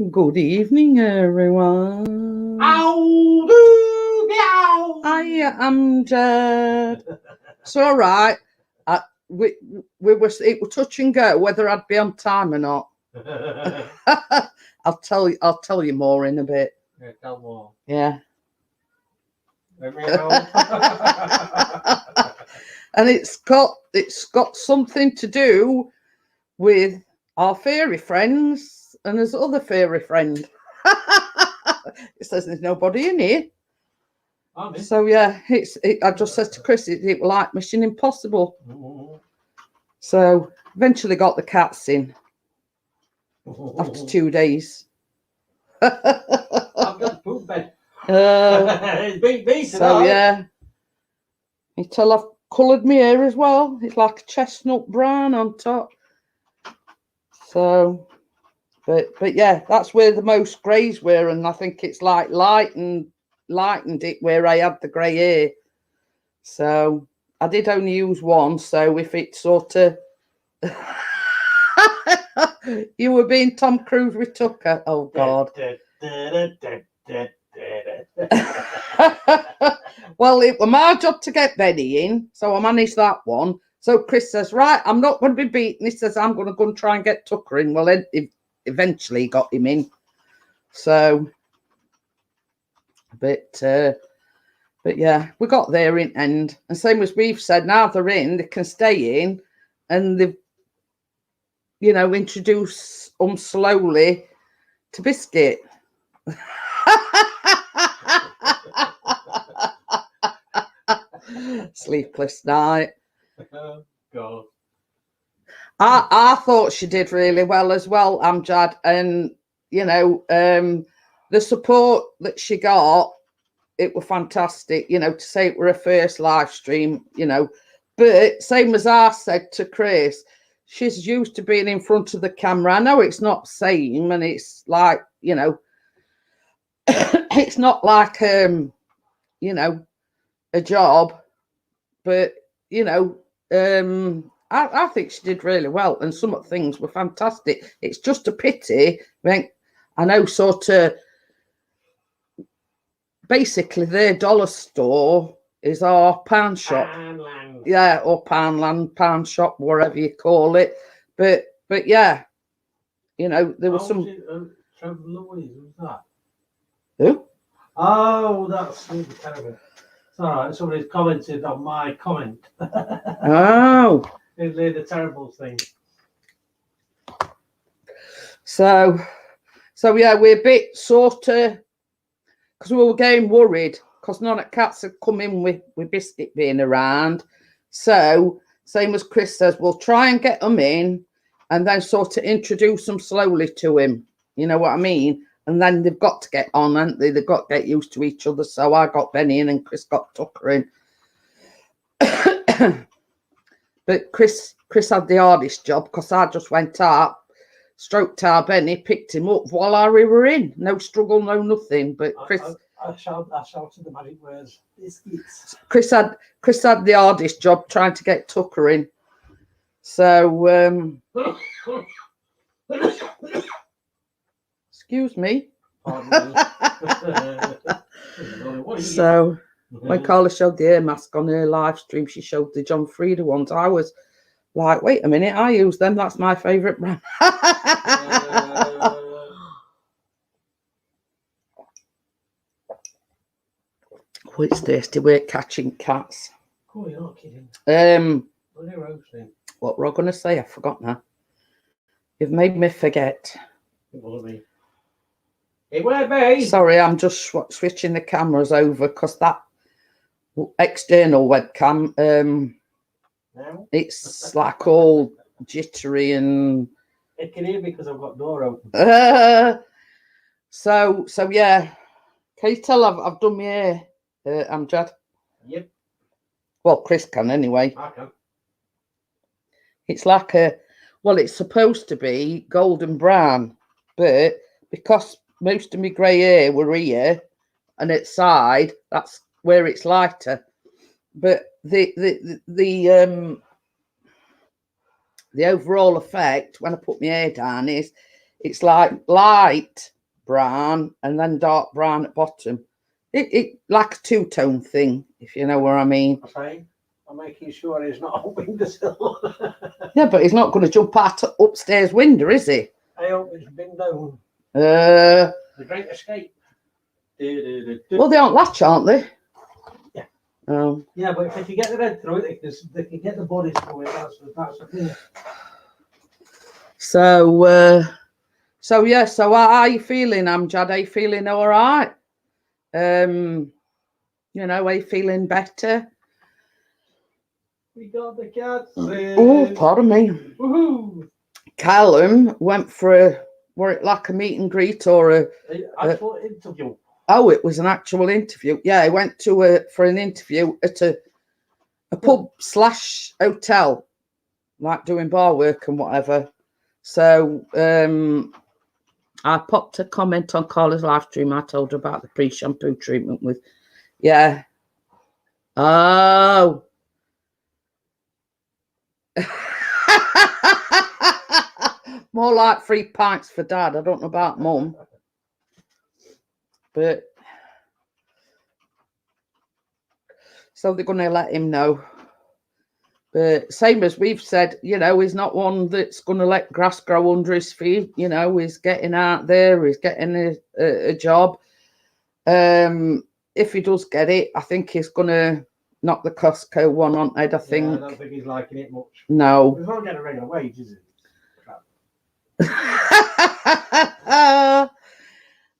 Good evening, everyone. Ow, doo, meow. I am Jed. It's all right. We were it was touch and go whether I'd be on time or not. I'll tell you more in a bit. Yeah, tell more. Yeah. Meow. And it's got something to do with our fairy friends and his other fairy friend. It says there's nobody in here. So yeah, I just said to Chris, it was like Mission Impossible. So eventually got the cats in after 2 days. I've got poop bed. It's big tonight. So yeah, you tell I've coloured my hair as well. It's like a chestnut brown on top. So, but yeah, that's where the most greys were, and I think it's like lightened it where I had the grey hair. So I did only use one. So if it sort of you were being Tom Cruise with Tucker. Oh God. Well, it was my job to get Benny in, so I managed that one. So Chris says, right, I'm not going to be beaten. He says, I'm going to go and try and get Tucker in. Well, then eventually got him in. So, but yeah, we got there in end. And same as we've said, now they're in, they can stay in, and they've, introduce them slowly to Biscuit. Sleepless night. Oh, God. I thought she did really well as well, Amjad, and the support that she got, it was fantastic. To say it were her first live stream, but same as I said to Chris, she's used to being in front of the camera. I know it's not same, and it's like it's not like a job, but I think she did really well, and some of the things were fantastic. It's just a pity. I know sort of basically their dollar store is our pound shop. Poundland. Yeah, or Poundland, pound shop, whatever you call it. But yeah, there was some. Trevor Louise, who's that? Who? Oh, that's really terrible. It's all right. Somebody's commented on my comment. Oh. They did a terrible thing. So yeah, we're a bit sort of, because we were getting worried because none of the cats had come in with Biscuit being around. So same as Chris says, we'll try and get them in and then sort of introduce them slowly to him. You know what I mean? And then they've got to get on, haven't they? They've got to get used to each other. So I got Benny in and Chris got Tucker in. But Chris had the hardest job because I just went up, stroked our Benny, picked him up while we were in. No struggle, no nothing. But Chris, I shouted the magic words. Biscuits. Chris had the hardest job trying to get Tucker in. So excuse me. So when Carla showed the hair mask on her live stream, she showed the John Frieda ones. I was like, wait a minute, I use them. That's my favourite brand. Oh, it's tasty. We're catching cats. Oh, you're not kidding. What were I going to say? I forgot now. You've made me forget. It wasn't me. It won't be. Sorry, I'm just switching the cameras over because that external webcam, No? it's like all jittery and. It can hear me because I've got door open. So yeah. Can you tell I've done my hair, Amjad? Yep. Well, Chris can anyway. I can. It's like it's supposed to be golden brown, but because most of my grey hair were here and at side, that's where it's lighter. But the overall effect when I put my hair down is It's like light brown and then dark brown at bottom. It like a two-tone thing, if you know what I mean. Okay. I'm making sure he's not on windowsill. Yeah, but he's not going to jump out upstairs window, is he? I hope it's been known. The Great Escape. Well, they aren't latch, aren't they? Yeah. Yeah, but if they can get the head through it, they can get the bodies through it. That's the thing. So, yeah. So, how are you feeling, Amjad? Are you feeling all right? You know, are you feeling better? We got the cats. Oh, pardon me. Woohoo! Callum went for were it like a meet and greet or a actual interview? Oh, it was an actual interview. Yeah, he went to for an interview at a pub / hotel, like doing bar work and whatever. So I popped a comment on Carla's live stream. I told her about the pre-shampoo treatment with, yeah. Oh. More like 3 pints for Dad. I don't know about Mum. But so they're going to let him know. But same as we've said, you know, he's not one that's going to let grass grow under his feet. You know, he's getting out there. He's getting a job. If he does get it, I think he's going to knock the Costco one on head, I think. Yeah, I don't think he's liking it much. No. He's not getting a regular wage, is it?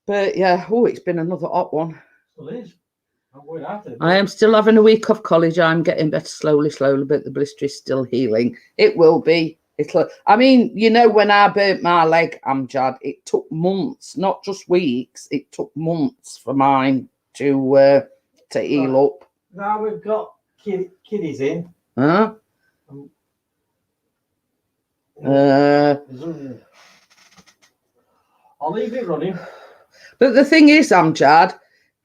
But yeah, oh, it's been another hot one. Still is. I'm going after it. I am still having a week off college. I'm getting better slowly, but the blister is still healing. It will be. I mean, you know, when I burnt my leg, Amjad, it took months, not just weeks. It took months for mine to heal up. Now we've got kiddies in. Huh? I'll leave it running. But the thing is, Amjad,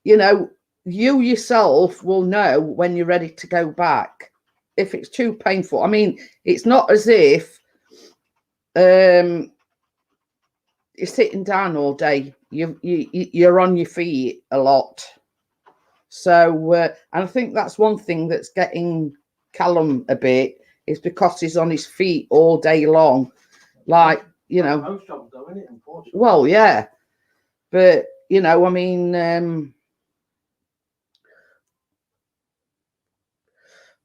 you know, you yourself will know when you're ready to go back. If it's too painful. I mean, it's not as if you're sitting down all day. You're on your feet a lot. So, and I think that's one thing that's getting Callum a bit is because he's on his feet all day long. Like, you know. Most jobs though, isn't it, unfortunately? Well, yeah. But, you know, I mean,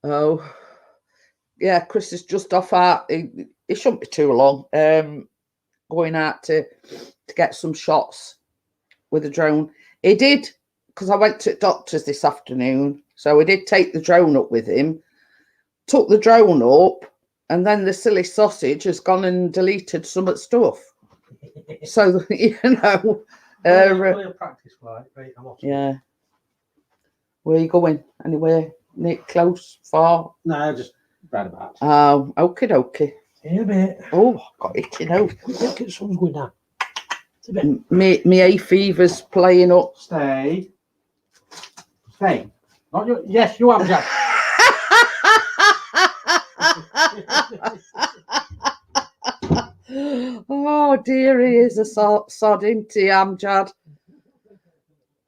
oh, yeah, Chris is just off out. It shouldn't be too long. Going out to get some shots with a drone. He did, because I went to doctors this afternoon. So he did take the drone up with him, took the drone up, and then the silly sausage has gone and deleted some of the stuff. So, you know. Practice flight. Right, I'm off. Yeah. Where are you going? Anywhere? Nick, close, far? No, just round about. Oh, okie dokie. In a bit. Oh, got itchy nose. Look at sun's going down. It's a bit. Me hay fever's playing up. Stay. Not your. Yes, you have, Jack. Oh dear, he is a sod, isn't he, Amjad?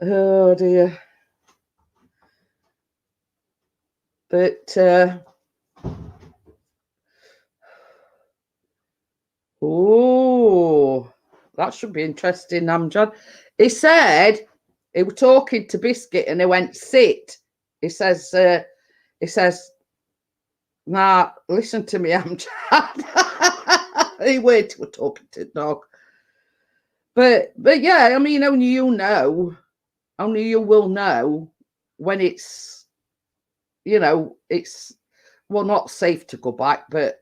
Oh dear. But oh, that should be interesting, Amjad. He said he was talking to Biscuit and he went, sit. He says, nah, listen to me, Amjad. He wait, we're talking to the dog. But yeah, I mean, only you will know when it's, you know, it's, well, not safe to go back, but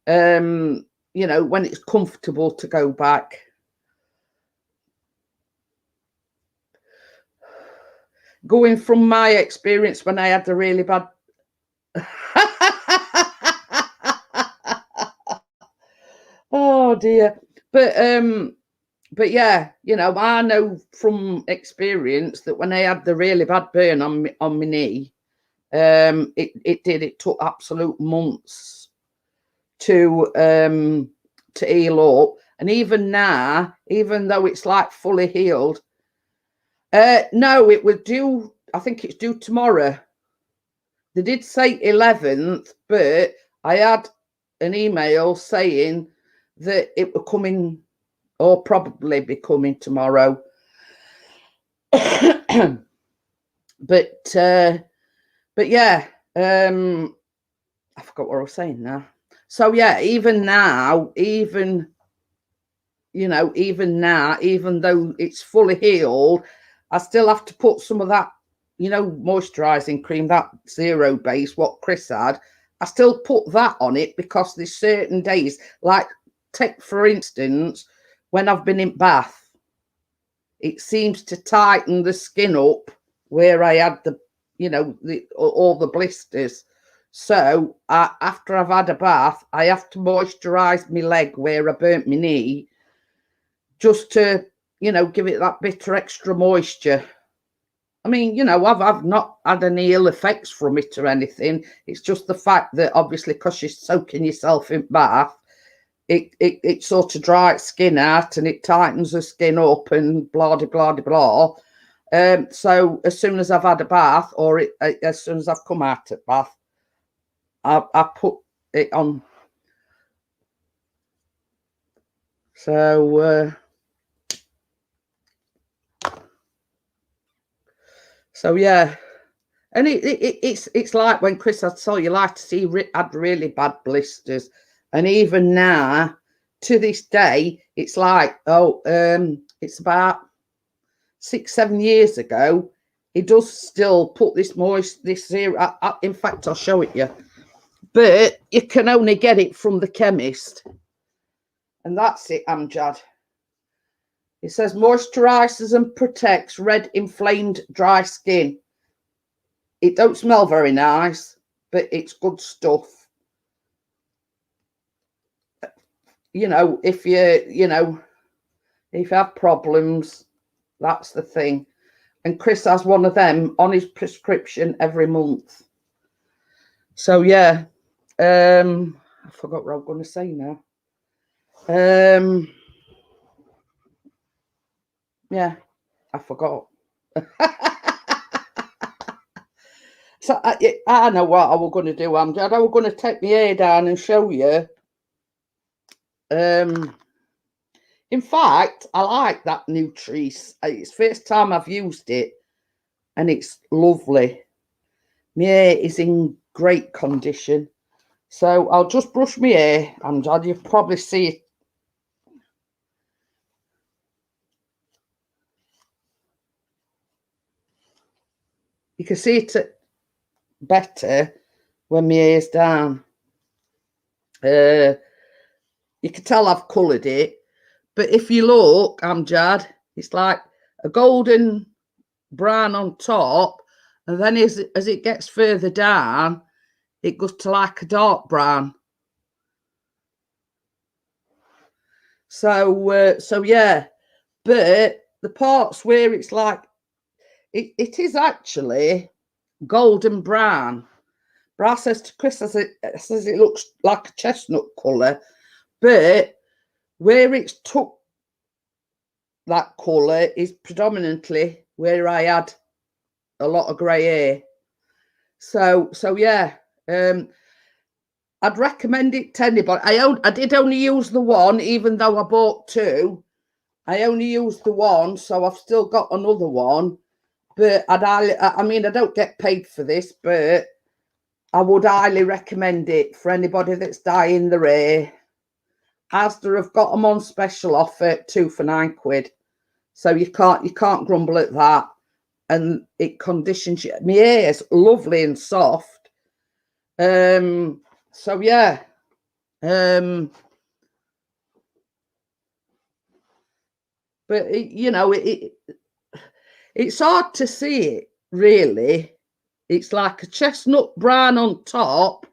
you know, when it's comfortable to go back. Going from my experience when I had the really bad oh dear. But yeah, you know, I know from experience that when I had the really bad burn on my knee, it took absolute months to heal up. And even now, even though it's like fully healed, no, it was due, I think it's due tomorrow. They did say 11th, but I had an email saying that it were coming, or probably be coming tomorrow. but yeah, I forgot what I was saying now. So yeah, even now, even now, even though it's fully healed, I still have to put some of that, moisturising cream, that zero base, what Chris had. I still put that on it because there's certain days, like take for instance, when I've been in bath, it seems to tighten the skin up where I had all the blisters. So after I've had a bath, I have to moisturise my leg where I burnt my knee, just to, give it that bit of extra moisture. I mean, I've not had any ill effects from it or anything. It's just the fact that obviously because you're soaking yourself in bath, it sort of dries skin out and it tightens the skin up and blah, blah, blah, blah. So as soon as I've had a bath, or as soon as I've come out of bath, I put it on. So yeah, and it's like when Chris had told you, like to see had really bad blisters, and even now to this day, it's like it's about 6-7 years ago. He does still put this zero. In fact, I'll show it you, but you can only get it from the chemist, and that's it, Amjad. It says moisturizes and protects red, inflamed, dry skin. It don't smell very nice, but it's good stuff. If if you have problems, that's the thing. And Chris has one of them on his prescription every month. So yeah, I forgot what I was going to say now. Yeah, I forgot. So I know what I was going to do, Amjad. I was going to take my hair down and show you. In fact, I like that Nutrice. It's the first time I've used it, and it's lovely. My hair is in great condition. So I'll just brush my hair, Amjad. You'll probably see it. You can see it better when my hair's down. You can tell I've coloured it. But if you look, Amjad, it's like a golden brown on top. And then as it gets further down, it goes to like a dark brown. So yeah. But the parts where it's like, it is actually golden brown. But I says to Chris, says it looks like a chestnut colour. But where it's took that colour is predominantly where I had a lot of grey hair. So yeah, I'd recommend it to anybody. I did only use the one, even though I bought two. I only used the one, so I've still got another one. But I don't get paid for this, but I would highly recommend it for anybody that's dyeing their hair. Asda have got them on special offer, 2 for £9. So you can't grumble at that. And it conditions you. My hair is lovely and soft. So yeah. But it's hard to see it, really. It's like a chestnut brown on top.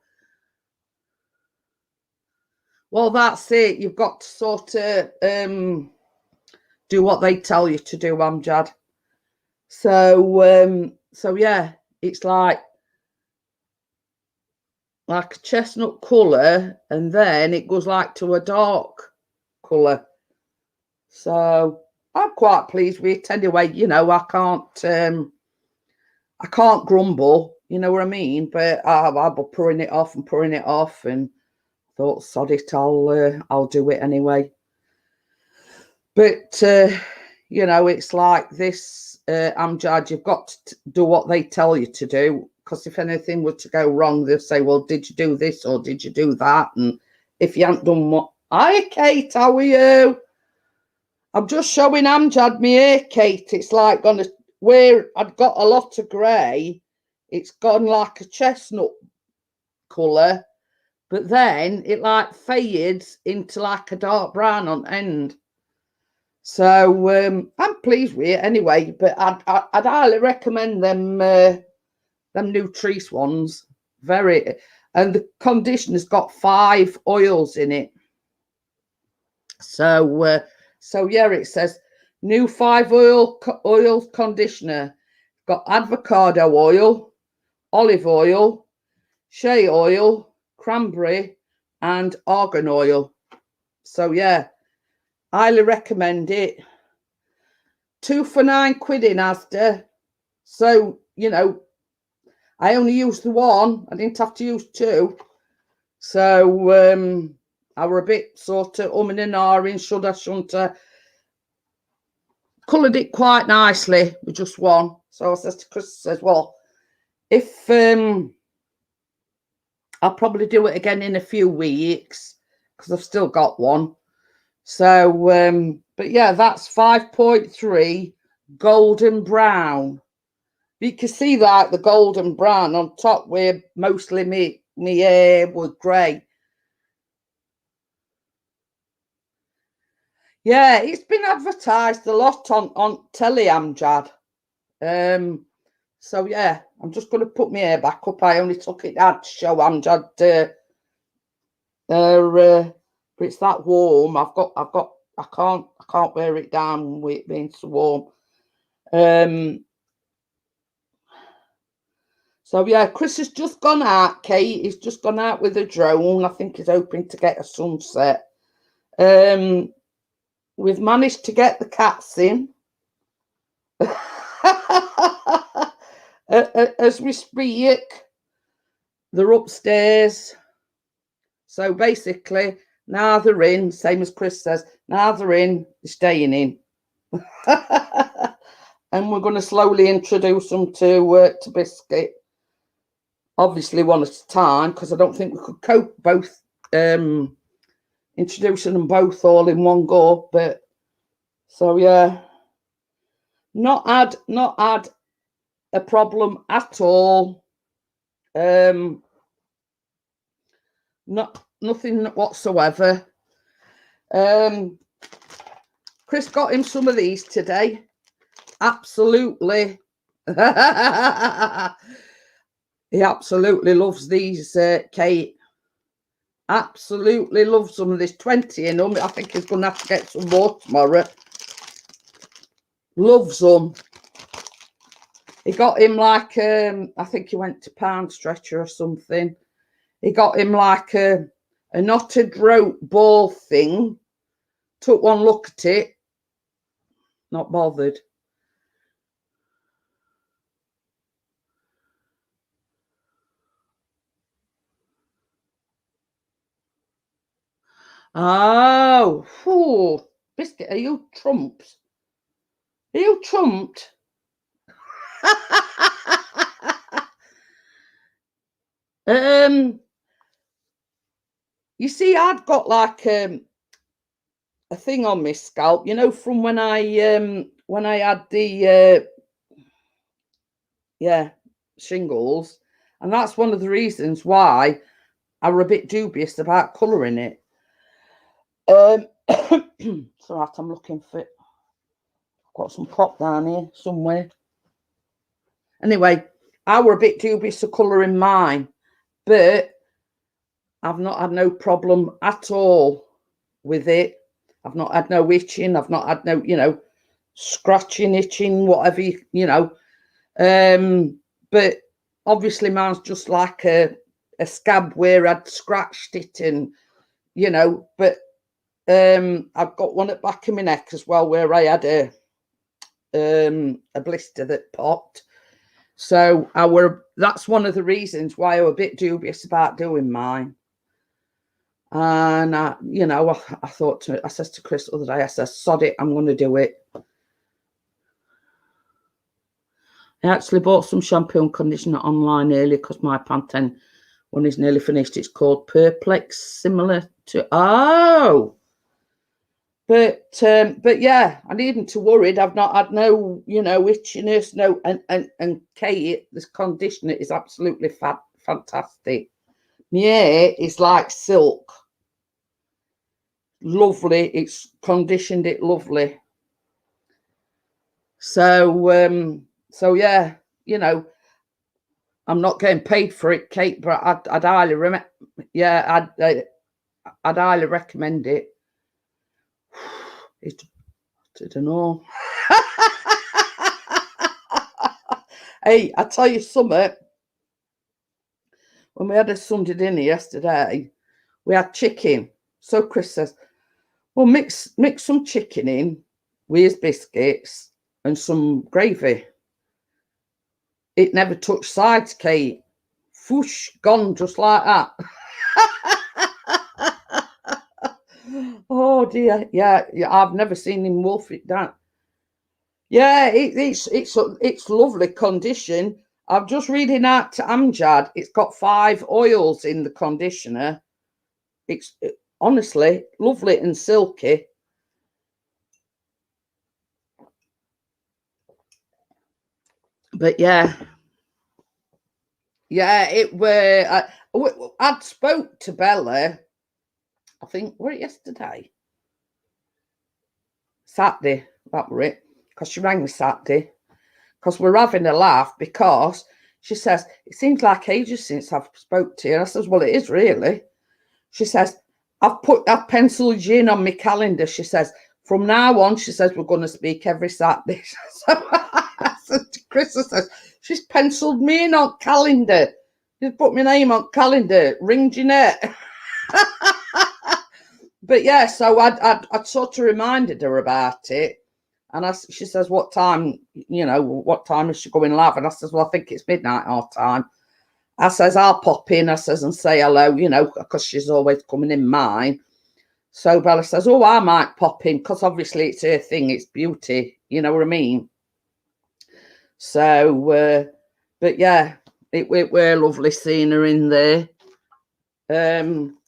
Well, that's it. You've got to sort of do what they tell you to do, Amjad. So yeah, it's like a chestnut colour, and then it goes like to a dark colour. So I'm quite pleased with it anyway. You know, I can't grumble, you know what I mean? But I'll be pouring it off and thought, sod it, I'll do it anyway. But you know, it's like this, Amjad, you've got to do what they tell you to do, because if anything were to go wrong, they'll say, well, did you do this or did you do that? And if you haven't done what, hi Kate, how are you? I'm just showing Amjad my hair, Kate. It's like gonna, where I'd got a lot of grey, it's gone like a chestnut colour, but then it like fades into like a dark brown on end. So I'm pleased with it anyway. But I'd highly recommend them Nutrice ones. Very, and the conditioner's got 5 oils in it. So so yeah, it says new 5 oil conditioner. Got avocado oil, olive oil, shea oil, cranberry, and argan oil. So yeah, highly recommend it. 2 for £9 in Asda. So, you know, I only used the one. I didn't have to use 2. So I were a bit sort of umming and ahhing, should I, shouldn't I? Coloured it quite nicely with just one. So I says to Chris, says, well, if I'll probably do it again in a few weeks because I've still got one. So but yeah, that's 5.3 golden brown. You can see like the golden brown on top where mostly me hair was grey. Yeah, it's been advertised a lot on telly, Amjad. So yeah, I'm just going to put my hair back up. I only took it out to show Amjad. But it's that warm. I can't wear it down with it being so warm. So yeah, Chris has just gone out. Kate, he's just gone out with a drone. I think he's hoping to get a sunset. We've managed to get the cats in. As we speak, they're upstairs. So basically, now they're in, same as Chris says, now they're in, they're staying in. And we're going to slowly introduce them to Biscuit. Obviously one at a time, because I don't think we could cope both introducing them both all in one go. But so yeah, not had a problem at all. Nothing whatsoever. Chris got him some of these today. Absolutely. He absolutely loves these, Kate. Absolutely loves them. There's 20 in them. I think he's going to have to get some more tomorrow. Loves them. He got him like, I think he went to Pound Stretcher or something. He got him like a knotted rope ball thing. Took one look at it. Not bothered. Oh, whew. Biscuit, are you trumped? Are you trumped? You see, I'd got like a thing on my scalp, you know, from when I had the shingles, and that's one of the reasons why I were a bit dubious about colouring it. So I'm looking for it. Got some pop down here somewhere. Anyway, I were a bit dubious of colouring mine, but I've not had no problem at all with it. I've not had no itching. I've not had no, you know, scratching, itching, whatever, you know. But obviously mine's just like a scab where I'd scratched it and, you know, but I've got one at the back of my neck as well, where I had a blister that popped. So that's one of the reasons why I was a bit dubious about doing mine. And I thought I said to Chris the other day, I said, sod it, I'm going to do it. I actually bought some shampoo and conditioner online earlier because my Pantene one is nearly finished. It's called Perplex, similar to But yeah, I needn't to worry. I've not had no, itchiness, no, and Kate, this conditioner is absolutely fantastic. Yeah, it's like silk. Lovely. It's conditioned it lovely. So yeah, I'm not getting paid for it, Kate, but I'd highly I'd highly recommend it. I don't know. Hey, I tell you something. When we had a Sunday dinner yesterday, we had chicken. So Chris says, well, mix some chicken in with his biscuits and some gravy. It never touched sides, Kate. Whoosh, gone just like that. Oh dear, yeah, I've never seen him wolf it down. Yeah, it's lovely condition. I'm just reading out to Amjad. It's got 5 oils in the conditioner. It's honestly lovely and silky. But yeah, it were. I'd spoke to Bella. I think were it yesterday, Saturday. That were it, because she rang me Saturday. Because we're having a laugh because she says it seems like ages since I've spoke to you. And I says, well, it is really. She says I've penciled you in on my calendar. She says from now on, she says we're going to speak every Saturday. So I said to Chris, I says she's penciled me in on calendar. She's put my name on calendar. Ring Jeanette. But yeah, so I'd sort of reminded her about it. And she says, what time is she going live? And I says, well, I think it's midnight our time. I says, I'll pop in, I says, and say hello, because she's always coming in mine. So Bella says, oh, I might pop in, because obviously it's her thing, it's beauty, you know what I mean? So, but yeah, it were lovely seeing her in there.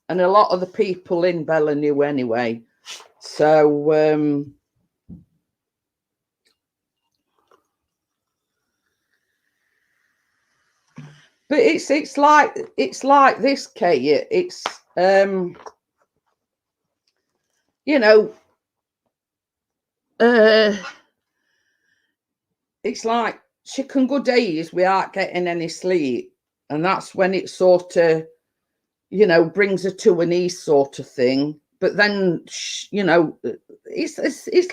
And a lot of the people in Bella knew anyway. So, but it's like this, Kate. It's it's like she can go days without getting any sleep, and that's when it sort of brings her to her knees sort of thing. But then it's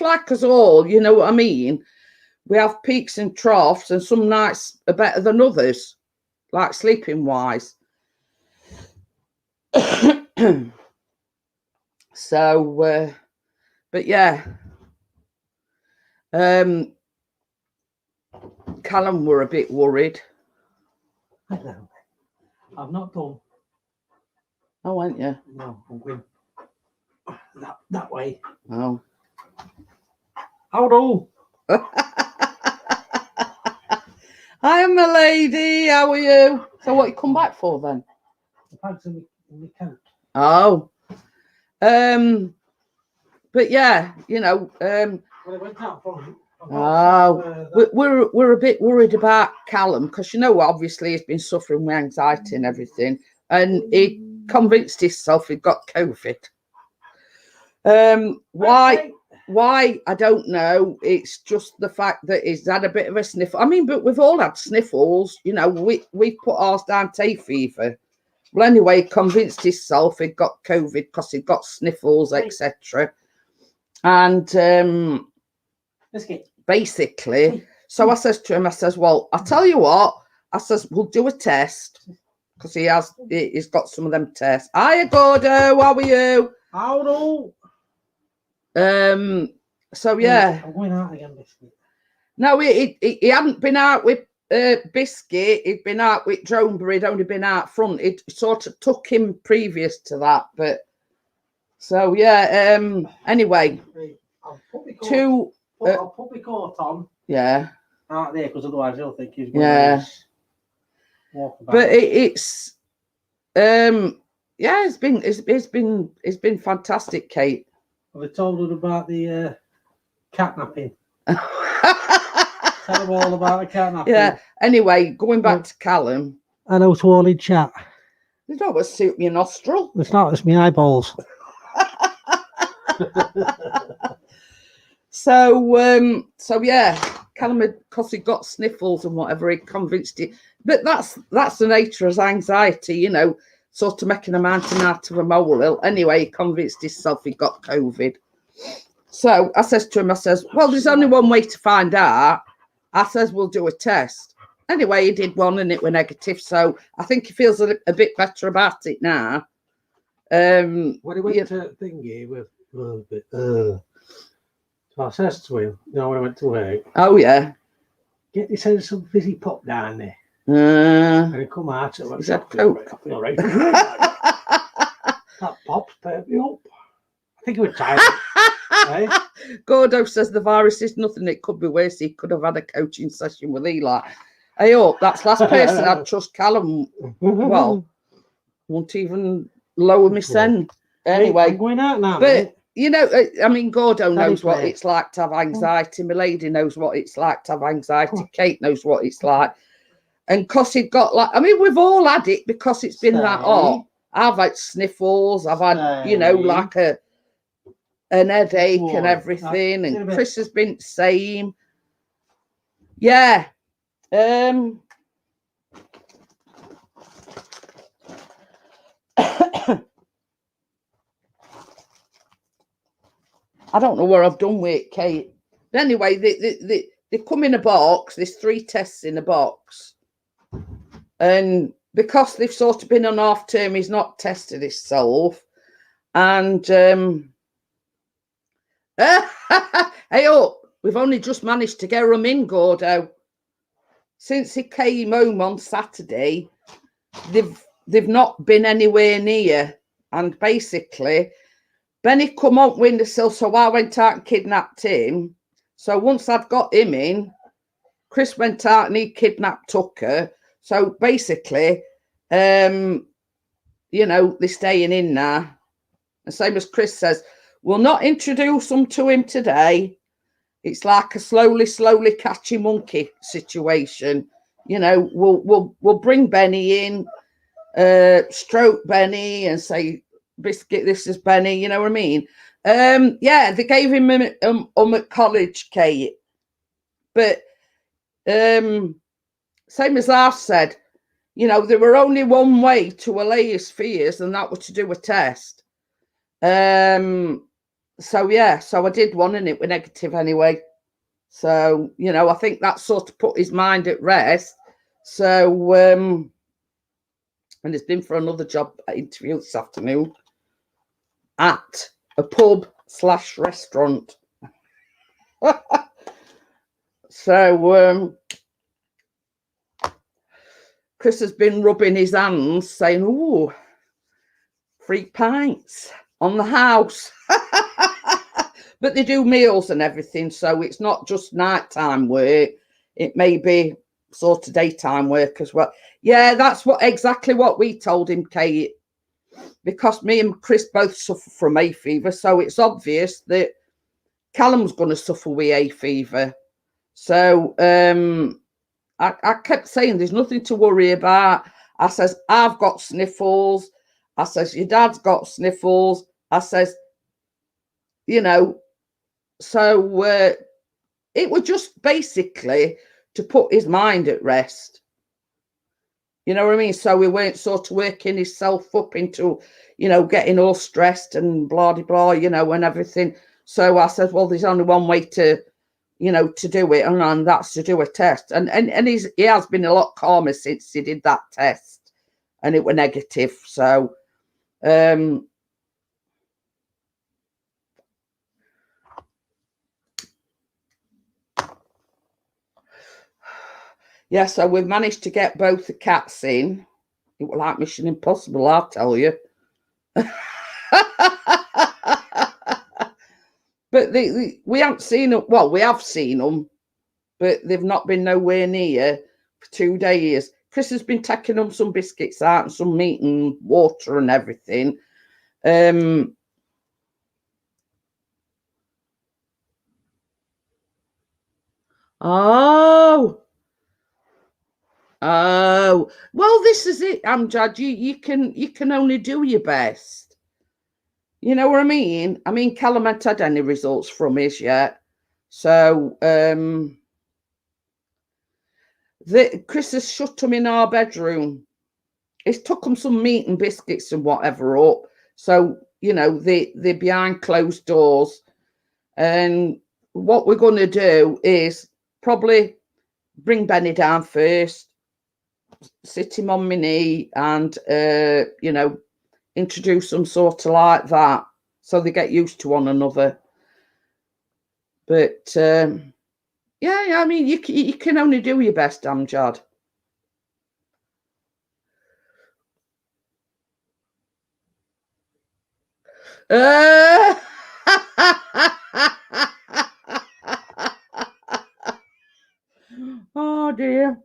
like us all, you know what I mean? We have peaks and troughs, and some nights are better than others, like sleeping wise. So but yeah, Callum were a bit worried. Hello. I've not done. Oh, weren't you? No, I'm going that way. Oh. Hello. Hi, my lady. How are you? So what you come back for then? The pants in the coat. Oh. But yeah, Well, I went out from we're a bit worried about Callum, because obviously he's been suffering with anxiety and everything, and he convinced himself he'd got COVID. Why I don't know. It's just the fact that he's had a bit of a sniffle. I mean, but we've all had sniffles. We've put ours down hay fever. Well, anyway, he convinced himself he'd got COVID because he'd got sniffles, etc. And basically, so I says to him, I says, well, I'll tell you what. I says, we'll do a test, because he's got some of them tests. Hiya, Gordo, how are you? Hello. So yeah. I'm going out again, Biscuit. No, he hadn't been out with Biscuit. He'd been out with Dronebury. He'd only been out front. It sort of took him previous to that, but so yeah. Anyway, I'll put my coat, two. I'll put my coat on. Yeah. Out there, because otherwise he'll think he's going Yeah. walk about. But it's yeah, it's been fantastic, Kate. Have I told her about the catnapping? Tell them all about the catnapping. Yeah. Anyway, going back to Callum. I know to all in chat. They don't always suit me nostril. It's not, it's my eyeballs. So yeah, Callum, because he got sniffles and whatever, he convinced it. But that's the nature of anxiety, you know, sort of making a mountain out of a molehill. Anyway, he convinced himself he got COVID. So I says to him, I says, well, there's only one way to find out. I says, we'll do a test. Anyway, he did one and it were negative. So I think he feels a bit better about it now. When he went to thingy with a bit, so I says to him, you know, when I went to work, oh yeah, get this head of some fizzy pop down there. And he come out and went, I feel right. That pop's perked me up. I think he was tired. Right? Gordo says the virus is nothing. It could be worse. He could have had a coaching session with Eli. I hope that's the last person I'd trust. Callum, well, won't even lower me send. Anyway, I'm going out now, but mate. you know, I mean, Gordo knows what it's like to have anxiety. My lady knows what it's like to have anxiety. Kate knows what it's like. And because he'd got like, I mean, we've all had it because it's been that hot. I've had sniffles. I've had, you know, like an headache and everything. And Chris has been the same. Yeah. I don't know where I've done with it, Kate. But anyway, they come in a box. There's 3 tests in a box. And because they've sort of been on half term, he's not tested himself. And hey, oh, we've only just managed to get him in, Gordo. Since he came home on Saturday, they've not been anywhere near. And basically, Benny come on windowsill, so I went out and kidnapped him. So once I'd got him in, Chris went out and he kidnapped Tucker. So basically, you know, they're staying in now. The same as Chris says, we'll not introduce them to him today. It's like a slowly catchy monkey situation. You know, we'll bring Benny in, stroke Benny and say, Biscuit, this is Benny, you know what I mean? Yeah, they gave him at college, Kate. But same as I've said, you know, there were only one way to allay his fears, and that was to do a test. So yeah, so I did one and it was negative anyway. So, you know, I think that sort of put his mind at rest. So and he's been for another job interview this afternoon at a pub/restaurant. So Chris has been rubbing his hands saying, "Ooh, 3 pints on the house." But they do meals and everything, so it's not just nighttime work. It may be sort of daytime work as well. Yeah, that's exactly what we told him, Kate. Because me and Chris both suffer from hay fever, so it's obvious that Callum's going to suffer with hay fever. So I kept saying there's nothing to worry about. I says, I've got sniffles. I says, your dad's got sniffles. I says, you know, so it was just basically to put his mind at rest. You know what I mean? So we weren't sort of working himself up into, you know, getting all stressed and blah, blah, blah, you know, and everything. So I said, well, there's only one way to, you know, to do it, and that's to do a test. And he has been a lot calmer since he did that test, and it were negative. So Yeah, so we've managed to get both the cats in. It was like Mission Impossible, I'll tell you. But we haven't seen them. Well, we have seen them, but they've not been nowhere near for 2 days. Chris has been taking them some biscuits out and some meat and water and everything. Oh, well, this is it, Amjad. You can only do your best. You know what I mean? I mean, Callum hasn't had any results from his yet. So Chris has shut them in our bedroom. It's took them some meat and biscuits and whatever up. So, you know, they're behind closed doors. And what we're going to do is probably bring Benny down first, sit him on my knee and, you know, introduce them sort of like that so they get used to one another. But, yeah, I mean, you can only do your best, Amjad. Oh dear.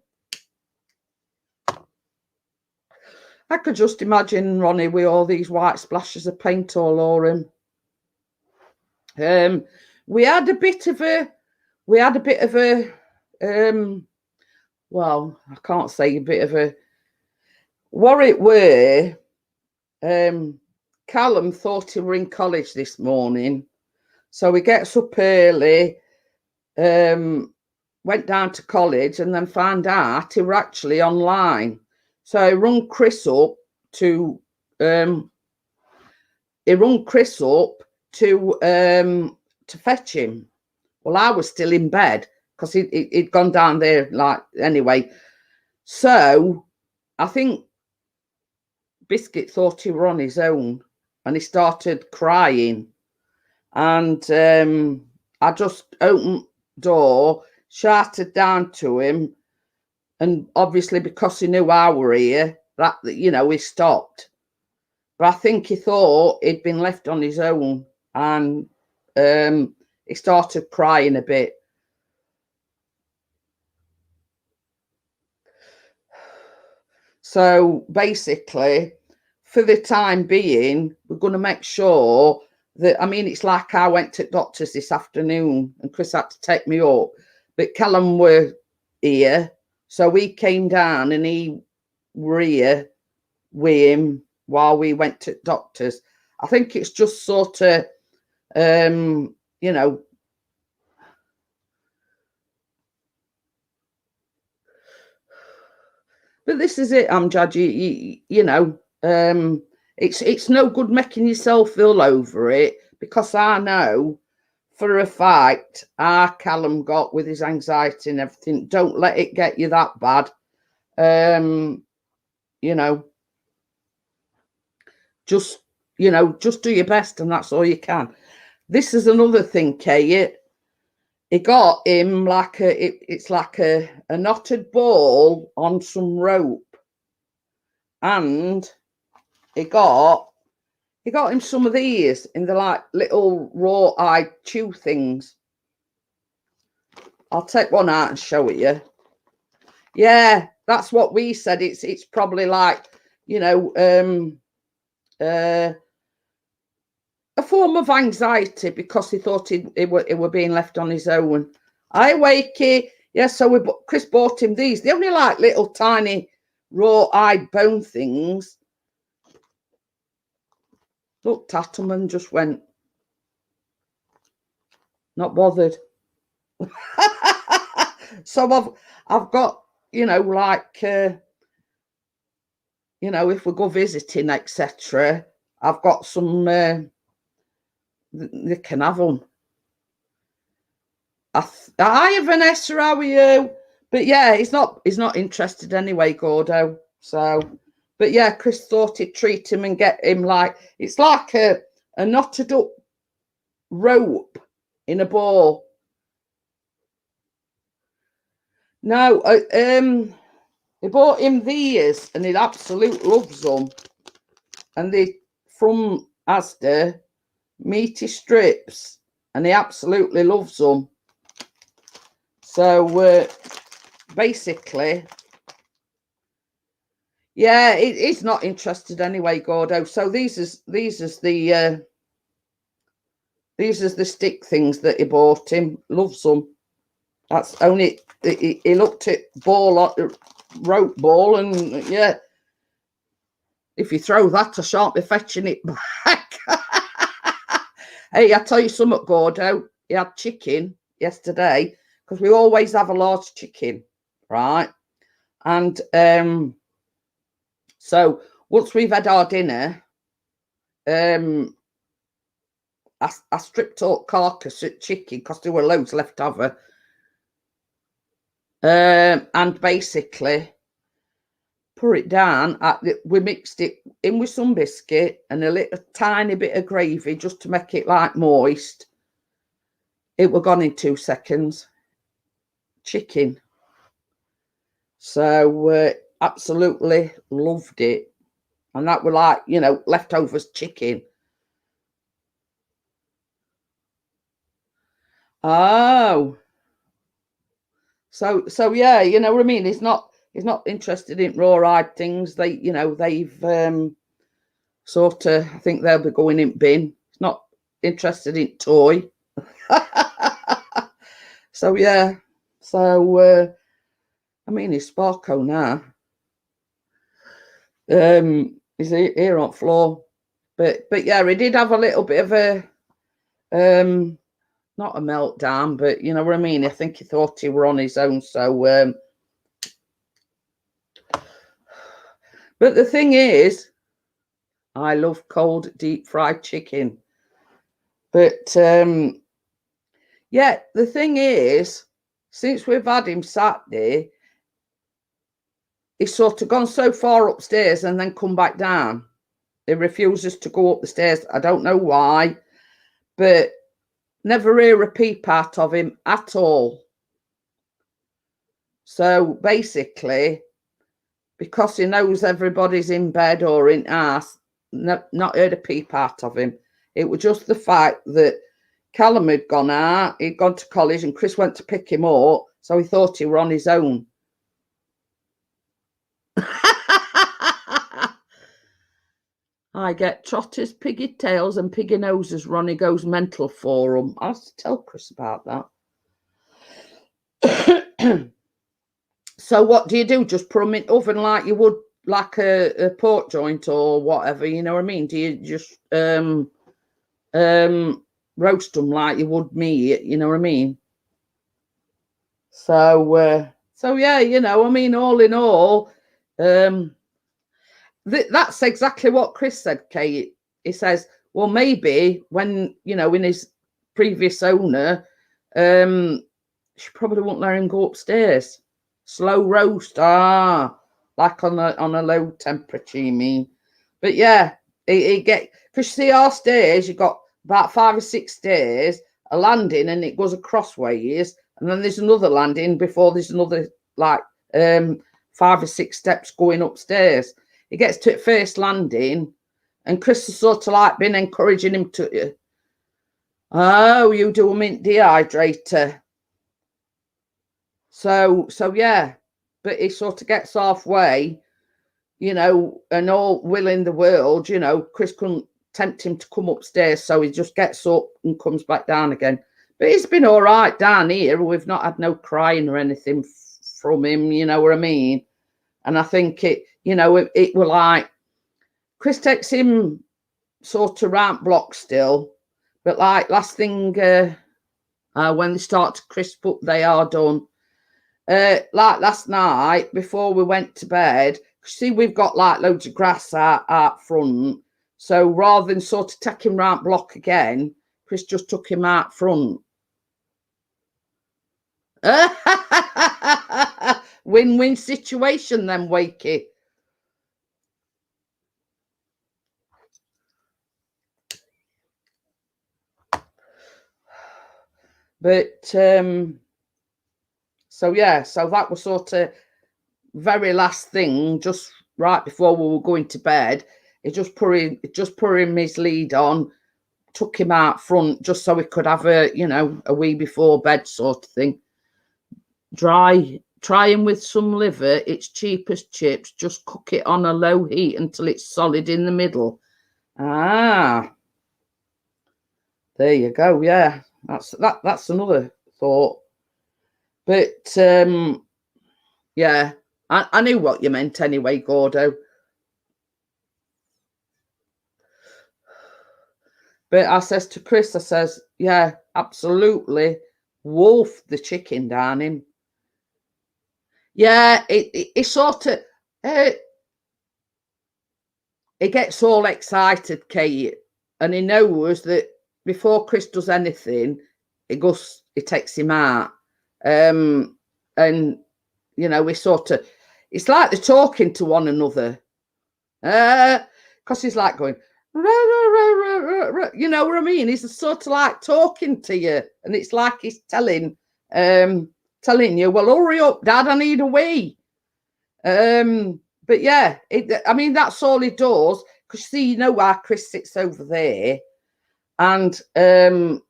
I could just imagine Ronnie with all these white splashes of paint all over him. We had a bit of a well, I can't say a bit of a what it were. Callum thought he were in college this morning, so he gets up early, went down to college and then found out he were actually online. So I rung Chris up to fetch him. Well, I was still in bed because he'd gone down there like anyway. So I think Biscuit thought he were on his own and he started crying. And I just opened the door, shouted down to him, and obviously because he knew I were here, that you know, he stopped. But I think he thought he'd been left on his own, and he started crying a bit. So basically, for the time being, we're going to make sure that, I mean, it's like I went to doctors this afternoon and Chris had to take me up, but Callum were here. So we came down and he were here with him while we went to doctors. I think it's just sort of, you know, but this is it, Amjad. You know, it's no good making yourself ill over it, because I know for a fact our Callum got with his anxiety and everything. Don't let it get you that bad. You know, just do your best, and that's all you can. This is another thing, Kate. It got him like it's like a knotted ball on some rope, and it got him some of these in the like little raw-eyed chew things. I'll take one out and show it you. Yeah, that's what we said. It's probably like, you know, a form of anxiety because he thought he were being left on his own. Hi, Wakey. Yeah, so Chris bought him these. They only like little tiny raw-eyed bone things. Looked at them and just went, not bothered. So I've got, you know, like, you know, if we go visiting, etc., I've got some, they can have them. Hi, Vanessa, how are you? But yeah, he's not interested anyway, Gordo. So, but yeah, Chris thought he'd treat him and get him like, it's like a knotted up rope in a ball. No, they bought him these and he absolutely loves them. And they from Asda, meaty strips, and he absolutely loves them. So basically, yeah, he's not interested anyway, Gordo. So these is the stick things that he bought him. Loves them. That's only he looked at rope ball, and yeah, if you throw that, I shan't be fetching it back. Hey, I tell you something, Gordo. He had chicken yesterday because we always have a large chicken, right? And so once we've had our dinner, I stripped up carcass at chicken because there were loads left over. And basically put it down. We mixed it in with some biscuit and a little tiny bit of gravy just to make it like moist. It were gone in 2 seconds. Chicken. So absolutely loved it. And that were like, you know, leftovers chicken. Oh. So yeah, you know what I mean? He's not interested in raw-eyed things. They've sort of, I think they'll be going in bin. He's not interested in toy. So yeah. So I mean, he's Sparko now. He's here on floor. But yeah, he did have a little bit of a not a meltdown, but you know what I mean. I think he thought he were on his own. So but the thing is, I love cold deep fried chicken. But yeah, the thing is, since we've had him Saturday, he's sort of gone so far upstairs and then come back down. He refuses to go up the stairs. I don't know why, but never hear a peep out of him at all. So basically, because he knows everybody's in bed or in house, not heard a peep out of him. It was just the fact that Callum had gone out, he'd gone to college, and Chris went to pick him up, so he thought he were on his own. I get trotters, piggy tails, and piggy noses. Ronnie goes mental for them. I have to tell Chris about that. So what do you do? Just put them in oven like you would like a pork joint or whatever, you know what I mean? Do you just roast them like you would meat, you know what I mean? So yeah, you know, I mean, all in all, that's exactly what Chris said, Kate. He says, well, maybe when, you know, in his previous owner, she probably won't let him go upstairs. Slow roast, like on a low temperature, you mean? But yeah, it get, because you see our stairs, you've got about 5 or 6 stairs, a landing, and it goes across ways, and then there's another landing before there's another like 5 or 6 steps going upstairs. He gets to first landing, and Chris has sort of like been encouraging him to, oh, you do a mint dehydrator. So yeah, but he sort of gets halfway, you know, and all will in the world, you know, Chris couldn't tempt him to come upstairs, so he just gets up and comes back down again. But he's been all right down here. We've not had no crying or anything from him, you know what I mean? And I think it, you know, it were like, Chris takes him sort of round block still, but like last thing, when they start to crisp up, they are done. Like last night before we went to bed, see, we've got like loads of grass out front. So rather than sort of take him round block again, Chris just took him out front. Win-win situation then, Wakey. But so yeah, so that was sort of very last thing, just right before we were going to bed. He just put him his lead on, took him out front just so he could have a, you know, a wee before bed sort of thing. Try him with some liver. It's cheap as chips. Just cook it on a low heat until it's solid in the middle. Ah, there you go. Yeah, that's another thought. But yeah, I knew what you meant anyway, Gordo. But I says to Chris, I says, yeah, absolutely, wolf the chicken down him. Yeah, it sort of, it gets all excited, Kate, and he knows that before Chris does anything, he takes him out. And, you know, we sort of, it's like they're talking to one another. Because he's like going, rah, rah, rah, rah, you know what I mean? He's sort of like talking to you, and it's like he's telling you, well, hurry up, Dad, I need a wee. But yeah, I mean, that's all he does. Because see, you know why Chris sits over there, and you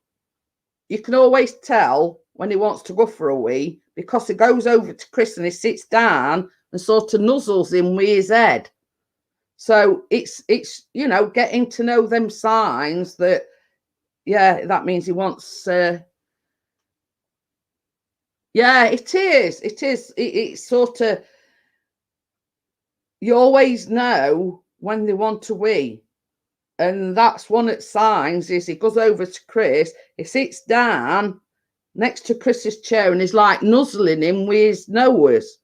can always tell when he wants to go for a wee, because he goes over to Chris and he sits down and sort of nuzzles him with his head. So it's you know, getting to know them signs that, yeah, that means he wants. Yeah, it is. It's sort of, you always know when they want to wee. And that's one of the signs is he goes over to Chris, he sits down next to Chris's chair and he's like nuzzling him with his nose.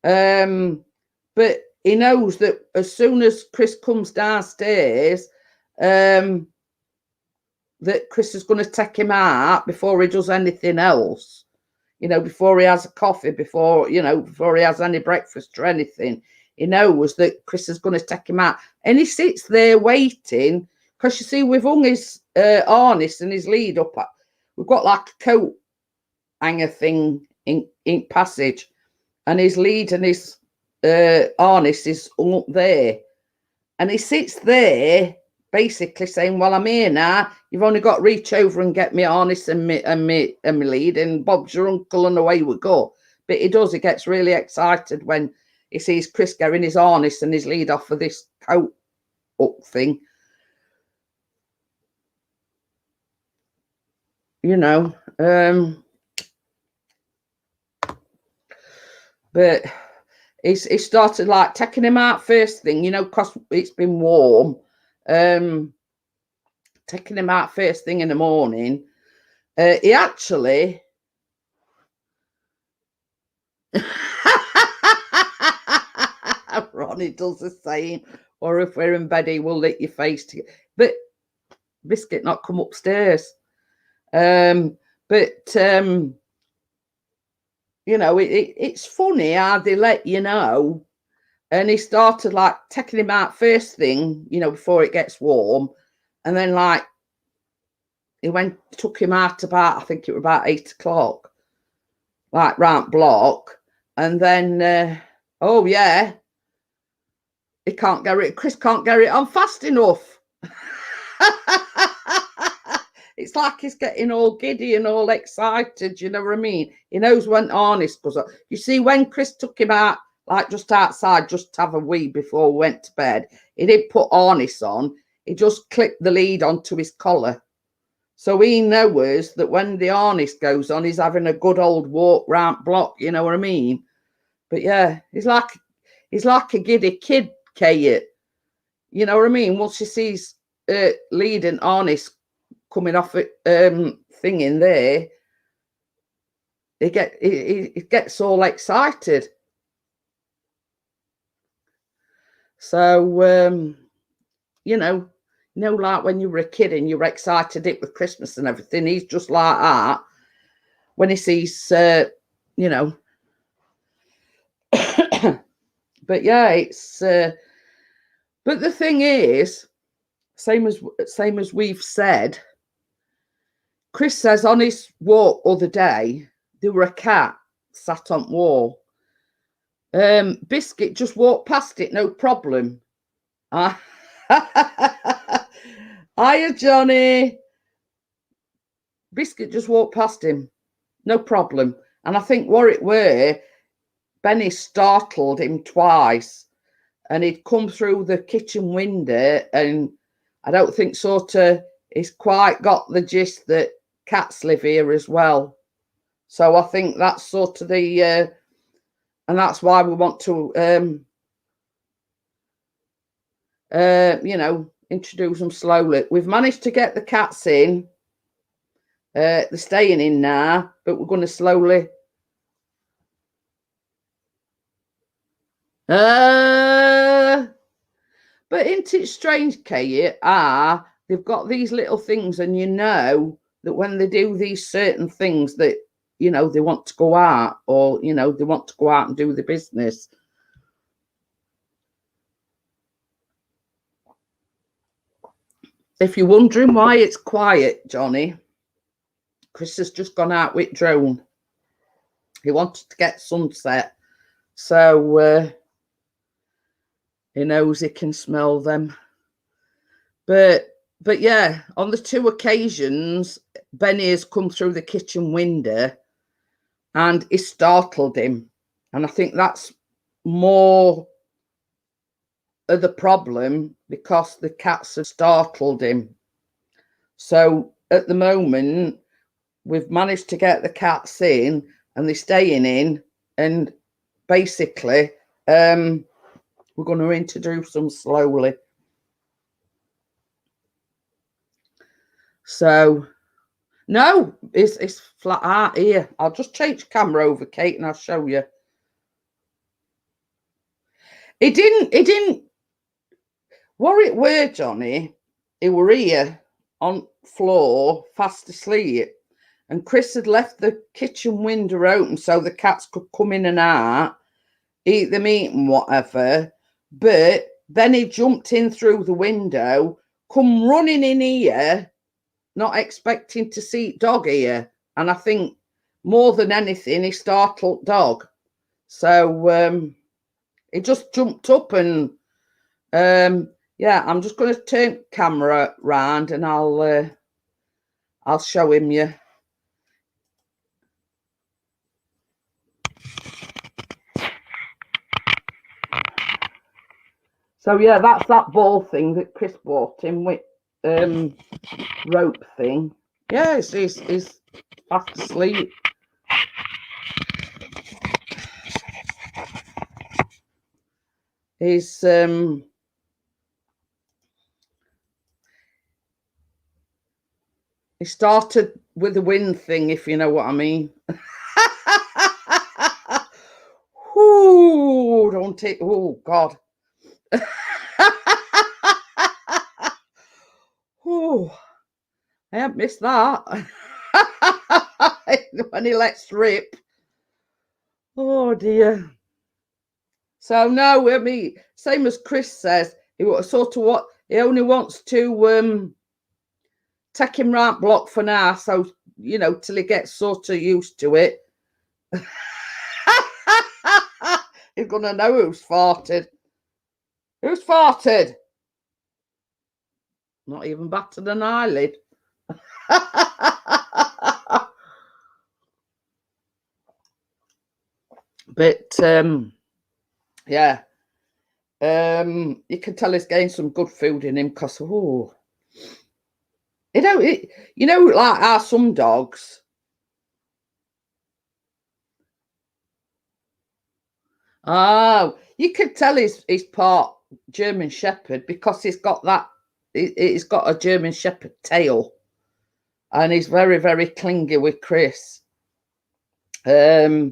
But he knows that as soon as Chris comes downstairs, that Chris is going to take him out before he does anything else. You know, before he has a coffee, before he has any breakfast or anything. He knows that Chris is going to take him out. And he sits there waiting, because you see, we've hung his harness and his lead up. We've got like a coat hanger thing in passage, and his lead and his harness is hung up there. And he sits there basically saying, well, I'm here now. You've only got to reach over and get me harness and me lead, and Bob's your uncle, and away we go. But he gets really excited when he sees Chris getting his harness and his lead off of this coat up thing. You know, but he started like taking him out first thing, you know, because it's been warm. Taking him out first thing in the morning. He actually Ronnie does the same, or if we're in bed, he will lick your face together. But Biscuit not come upstairs. You know, it's funny how they let you know. And he started like taking him out first thing, you know, before it gets warm. And then like he took him out about, I think it was about 8 o'clock, like round block. And then, oh yeah, Chris can't get it on fast enough. It's like he's getting all giddy and all excited, you know what I mean? He knows when harness goes up. You see, when Chris took him out, like just outside, just to have a wee before we went to bed, he didn't put harness on. He just clipped the lead onto his collar. So he knows that when the harness goes on, he's having a good old walk round block, you know what I mean? But yeah, he's like a giddy kid, Kate. You know what I mean? Once he sees lead and harness coming off it thing in there, he gets all excited. So you know, like when you were a kid and you were excited it with Christmas and everything, he's just like that when he sees you know. But yeah, it's but the thing is, same as we've said, Chris says on his walk other day, there were a cat sat on the wall. Biscuit just walked past it, no problem. Hiya, Johnny. Biscuit just walked past him, no problem. And I think what it were, Benny startled him twice, and he'd come through the kitchen window, and I don't think he's quite got the gist that cats live here as well. So I think that's sort of the, and that's why we want to, you know, introduce them slowly. We've managed to get the cats in. They're staying in now, but we're going to slowly. But isn't it strange, Kate? They've got these little things, and you know that when they do these certain things that, you know, they want to go out, or, you know, they want to go out and do the business. If you're wondering why it's quiet, Johnny, Chris has just gone out with drone. He wanted to get sunset, so he knows he can smell them. But yeah, on the 2 occasions, Benny has come through the kitchen window and it startled him. And I think that's more of the problem, because the cats have startled him. So at the moment, we've managed to get the cats in, and they're staying in, and basically we're going to introduce them slowly. So no, it's flat out here. I'll just change camera over, Kate, and I'll show you. It didn't what it were, Johnny, it were here on floor fast asleep, and Chris had left the kitchen window open so the cats could come in and out, eat the meat and whatever. But then he jumped in through the window, come running in here, not expecting to see dog here. And I think more than anything, he startled dog. So he just jumped up, and yeah, I'm just going to turn camera round, and I'll show him you. So yeah, that's that ball thing that Chris bought him with rope thing. Yeah, he's fast asleep. He's he started with the wind thing, if you know what I mean. Ooh, don't take. Oh God. Oh, I haven't missed that. When he lets rip. Oh dear. So no, I mean, same as Chris says, he sort of what he only wants to take him right block for now, so you know, till he gets sort of used to it. He's gonna know who's farted. Who's farted? Not even battered an eyelid. But yeah, you can tell he's getting some good food in him, because you know, like our some dogs. Oh, you could tell he's part German Shepherd, because he's got that. He's got a German Shepherd tail, and he's very, very clingy with Chris. I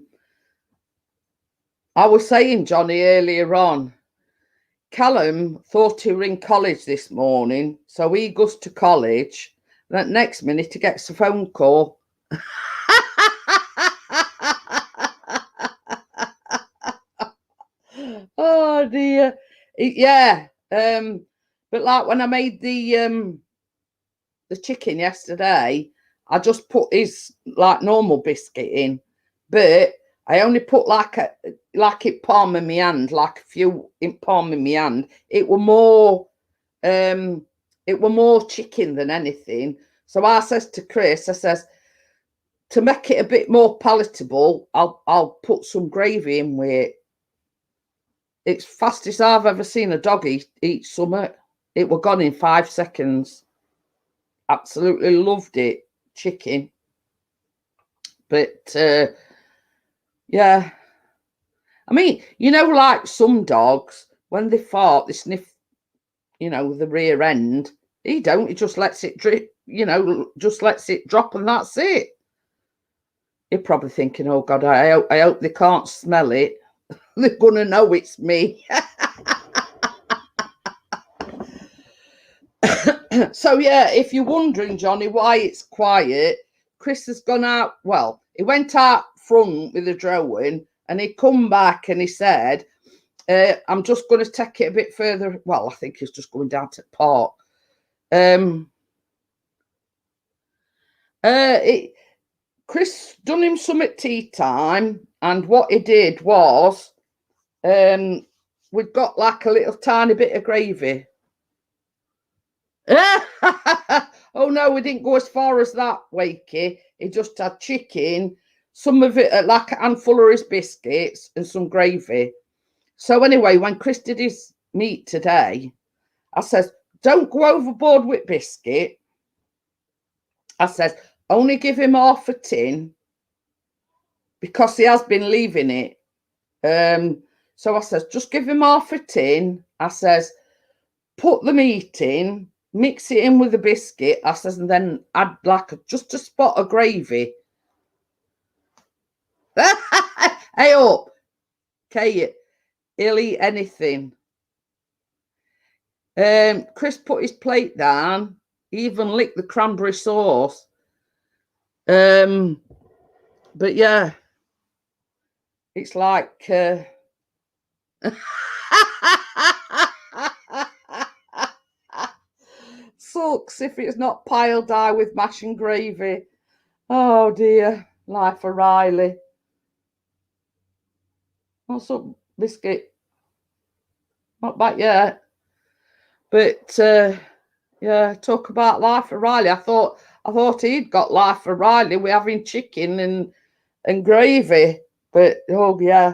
was saying, Johnny, earlier on, Callum thought he were in college this morning, so he goes to college. That next minute he gets a phone call. Oh dear. Yeah. But like when I made the chicken yesterday, I just put his like normal biscuit in, but I only put like it palm in my hand, like a few in palm in my hand. It were more chicken than anything. So I says to Chris, I says, to make it a bit more palatable, I'll put some gravy in with it. It's fastest I've ever seen a dog eat something. It were gone in 5 seconds. Absolutely loved it, chicken. But yeah, I mean, you know, like some dogs, when they fart, they sniff, you know, the rear end. He don't. He just lets it drip. You know, just lets it drop, and that's it. You're probably thinking, "Oh God, I hope they can't smell it. They're gonna know it's me." So yeah, if you're wondering, Johnny, why it's quiet, Chris has gone out. Well, he went out front with the drone, and he come back and he said, "I'm just going to take it a bit further." Well, I think he's just going down to the park. Chris done him some at tea time, and what he did was, we'd got like a little tiny bit of gravy. Oh no, we didn't go as far as that, Wakey. He just had chicken, some of it like a handful of his biscuits, and some gravy. So anyway, when Chris did his meat today, I says, don't go overboard with biscuit. I says, only give him half a tin, because he has been leaving it. So I says, just give him half a tin. I says, put the meat in, mix it in with the biscuit. I says, and then add like just a spot of gravy. Hey up, okay, he'll eat anything. Chris put his plate down, he even licked the cranberry sauce. But yeah, it's like sucks if it's not piled high with mash and gravy. Oh dear, life of Riley. What's up, biscuit? Not back yet. But yeah, talk about life of Riley. I thought he'd got life of Riley. We're having chicken and gravy. But oh yeah.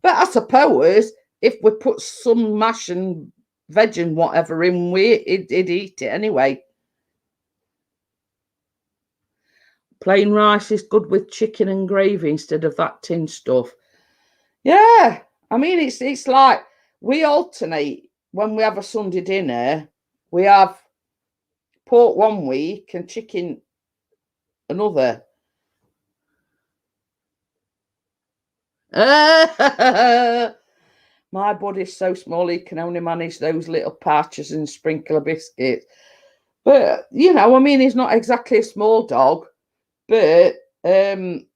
But I suppose if we put some mash and veg and whatever in, he'd eat it anyway. Plain rice is good with chicken and gravy instead of that tin stuff. Yeah, I mean, it's like we alternate when we have a Sunday dinner. We have pork one week and chicken another. My body's so small he can only manage those little patches and sprinkle of biscuits. But you know, I mean, he's not exactly a small dog, but same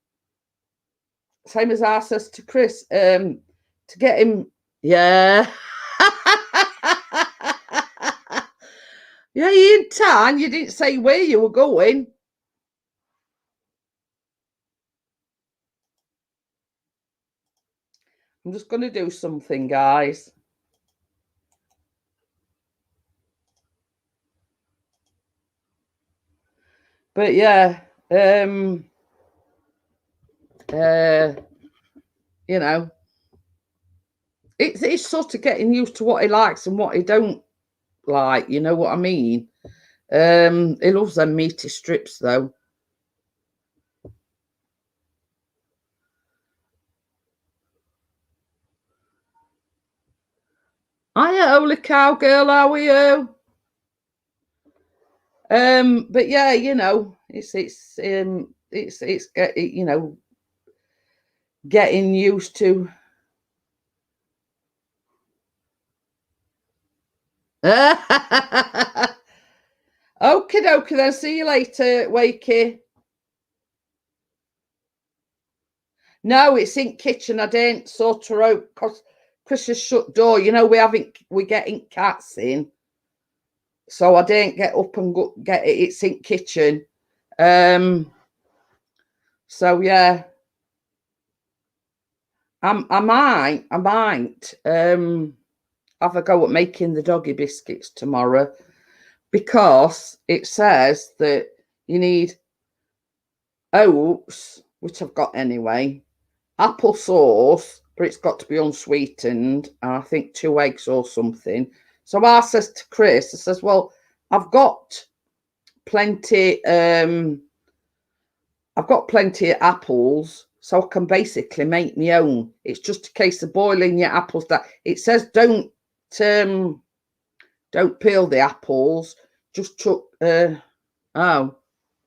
as I says to Chris, to get him, yeah. Yeah, you in town. You didn't say where you were going. I'm just going to do something, guys. But yeah, you know, it's sort of getting used to what he likes and what he don't like. You know what I mean? He loves them meaty strips, though. Hiya, holy cow girl, how are you? But yeah, you know, it's you know, getting used to. Okie dokie then, see you later, Wakey. No, it's in kitchen. I didn't sort her out because Chris's shut door. You know, we're getting cats in. So I didn't get up and go get it. It's in kitchen. So yeah. I might have a go at making the doggy biscuits tomorrow, because it says that you need oats, which I've got anyway, apple sauce, but it's got to be unsweetened, and I think 2 eggs or something. So I says to Chris, I says, well, I've got plenty of apples, so I can basically make my own. It's just a case of boiling your apples down. It says don't peel the apples, just chuck. Oh,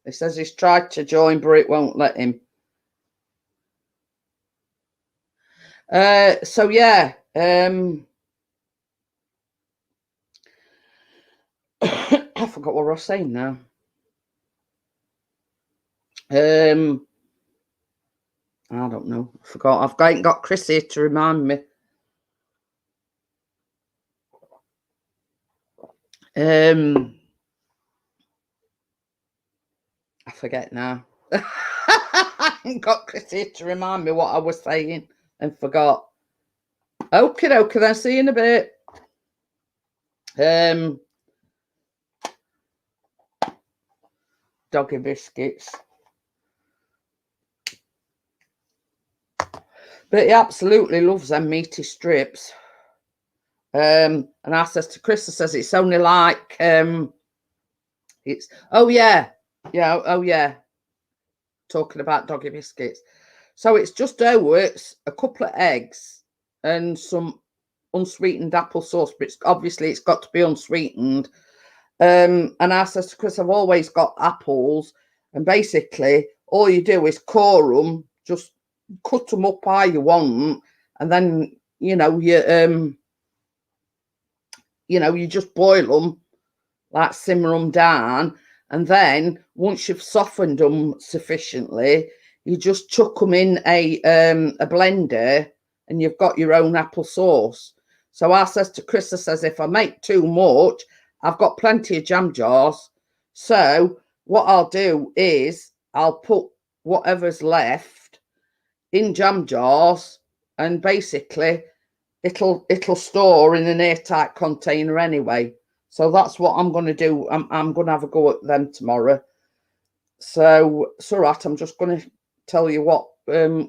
it says he's tried to join, but it won't let him. So yeah, I forgot what I was saying now. I don't know. I forgot. I ain't got Chris here to remind me. I forget now. I ain't got Chris here to remind me what I was saying and forgot. Okay, then see you in a bit. Doggy biscuits. But he absolutely loves them meaty strips. And I says to Chris, I says it's only like it's oh yeah, talking about doggy biscuits. So it's just oats, a couple of eggs, and some unsweetened apple sauce, but it's got to be unsweetened. And I says to Chris, I've always got apples, and basically all you do is core them, just cut them up how you want, and then you just boil them, like simmer them down, and then once you've softened them sufficiently, you just chuck them in a blender, and you've got your own apple sauce. So I says to Chris, I says, if I make too much, I've got plenty of jam jars. So what I'll do is I'll put whatever's left in jam jars, and basically it'll store in an airtight container anyway. So that's what I'm going to do. I'm going to have a go at them tomorrow. So it's all right. I'm just going to tell you what hiya,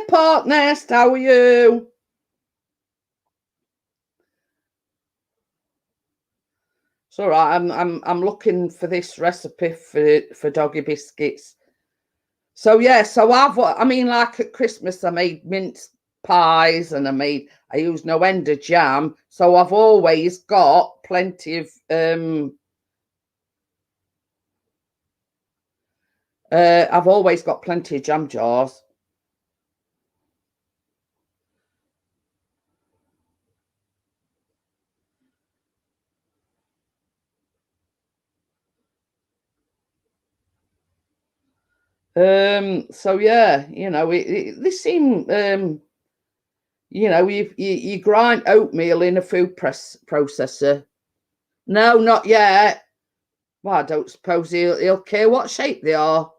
Partnest, how are you? It's all right. I'm looking for this recipe for doggy biscuits. So yeah, like at Christmas I made mince pies, and I used no end of jam. So I've always got plenty of jam jars. So yeah, they seem you grind oatmeal in a food processor. No, not yet. Well, I don't suppose he'll care what shape they are.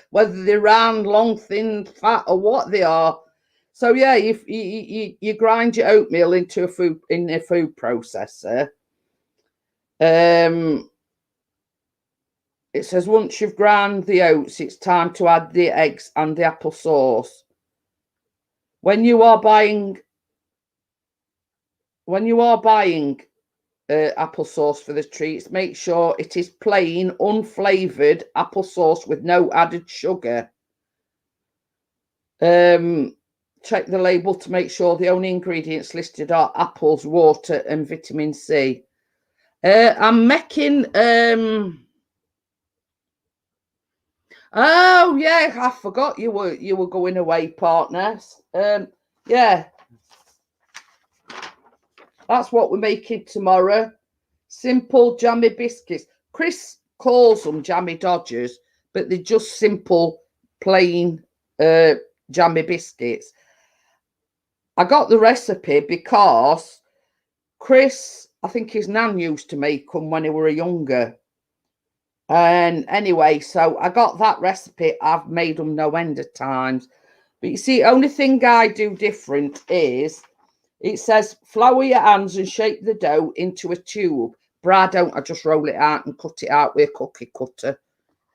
Whether they're round, long, thin, fat, or what they are. So yeah, you grind your oatmeal into a food processor. It says once you've ground the oats, it's time to add the eggs and the apple sauce. When you are buying apple sauce for the treats, make sure it is plain, unflavoured apple sauce with no added sugar. Check the label to make sure the only ingredients listed are apples, water, and vitamin C. I'm making oh yeah, I forgot you were going away, Partners. Yeah, that's what we're making tomorrow. Simple jammy biscuits. Chris calls them jammy dodgers, but they're just simple, plain jammy biscuits. I got the recipe because Chris, I think his nan used to make them when he were younger. And anyway, so I got that recipe. I've made them no end of times. But you see, only thing I do different is it says flour your hands and shape the dough into a tube. But I don't. I just roll it out and cut it out with a cookie cutter.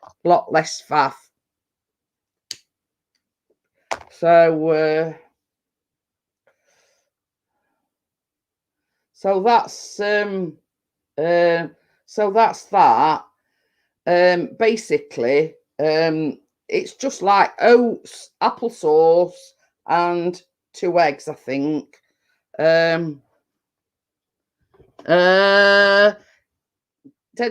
A lot less faff. So, so that's that. Basically, it's just like oats, applesauce, and 2 eggs, I think. Dead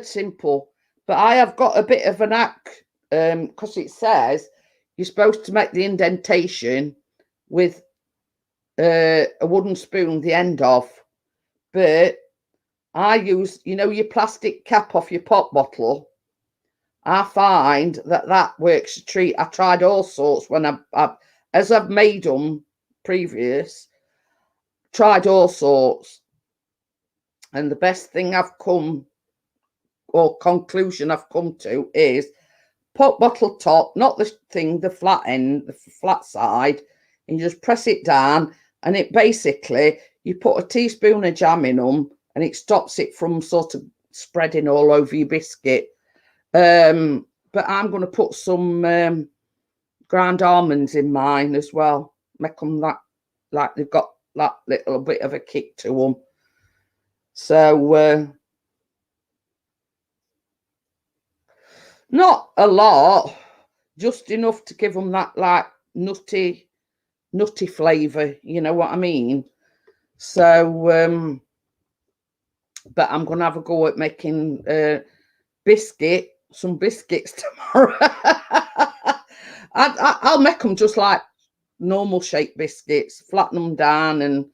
simple. But I have got a bit of an hack, because it says you're supposed to make the indentation with a wooden spoon, the end of. But I use, you know, your plastic cap off your pop bottle. I find that works a treat. I tried all sorts when as I've made them previous, tried all sorts. And the best thing I've come, or conclusion I've come to, is pop bottle top, not the thing, the flat end, the flat side, and you just press it down, and it basically, you put a teaspoon of jam in them, and it stops it from sort of spreading all over your biscuit. But I'm going to put some ground almonds in mine as well. Make them that, like they've got that little bit of a kick to them. So, not a lot, just enough to give them that like nutty flavour, you know what I mean? So, but I'm going to have a go at making some biscuits tomorrow. I'll make them just like normal shaped biscuits, flatten them down, and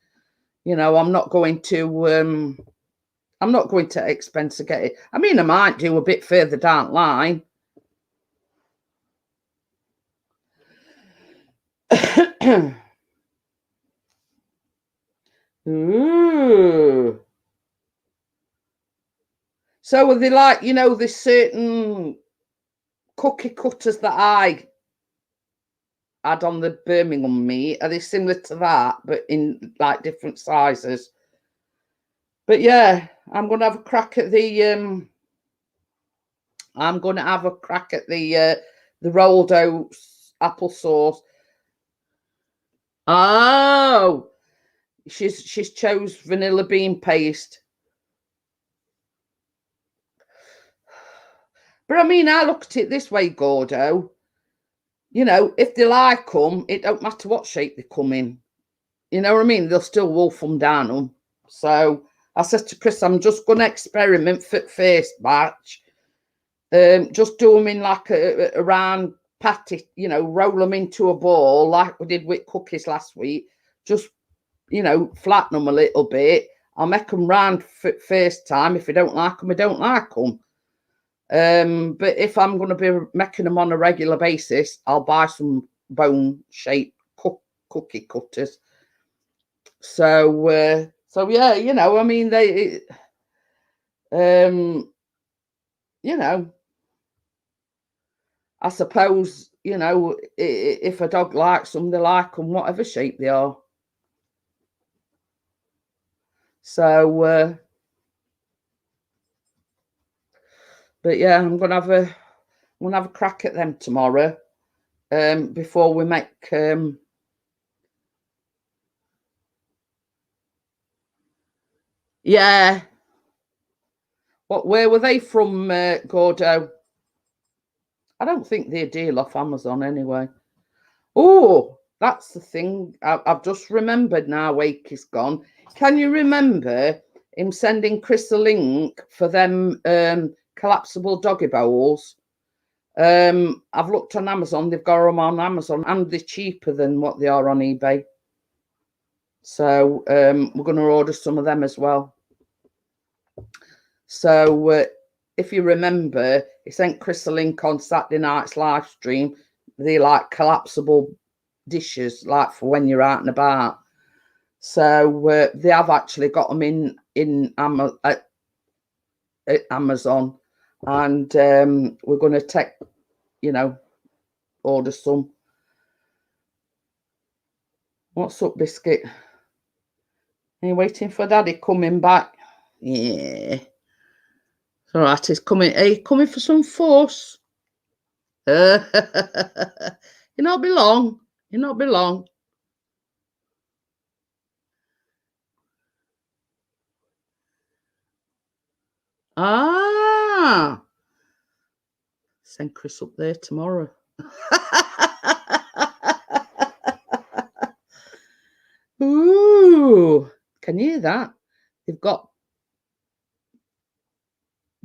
you know, I'm not going to expense to get it. I mean, I might do a bit further down the line. Ooh. So are they like, you know, there's certain cookie cutters that I had on the Birmingham meat? Are they similar to that, but in like different sizes? But yeah, I'm going to have a crack at the rolled oats applesauce. Oh, she's chose vanilla bean paste. But I mean, I look at it this way, Gordo. You know, if they like them, it don't matter what shape they come in. You know what I mean? They'll still wolf them down them. So I said to Chris, I'm just going to experiment for first batch. Just do them in like a round patty, you know, roll them into a ball like we did with cookies last week. Just, you know, flatten them a little bit. I'll make them round first time. If I don't like them, I don't like them. But if I'm going to be making them on a regular basis, I'll buy some bone-shaped cookie cutters. So, so yeah, you know, I mean, you know, I suppose, you know, if a dog likes them, they like them, whatever shape they are. So, but yeah, I'm gonna have a crack at them tomorrow. Before we make yeah. Where were they from, Gordo? I don't think they're deal off Amazon anyway. Oh, that's the thing. I've just remembered now. Wake is gone. Can you remember him sending Chris a link for them collapsible doggy bowls? I've looked on Amazon. They've got them on Amazon, and they're cheaper than what they are on eBay. So we're going to order some of them as well. So if you remember, he sent Chris a link on Saturday night's live stream. They're like collapsible dishes, like for when you're out and about. So they have actually got them in Amazon. and we're going to take, you know, order some. What's up, Biscuit? Are you waiting for Daddy coming back? Yeah. It's all right, he's coming. Are you coming for some fuss? You'll not be long. You'll not be long. Ah. Send Chris up there tomorrow. Ooh. Can you hear that? They've got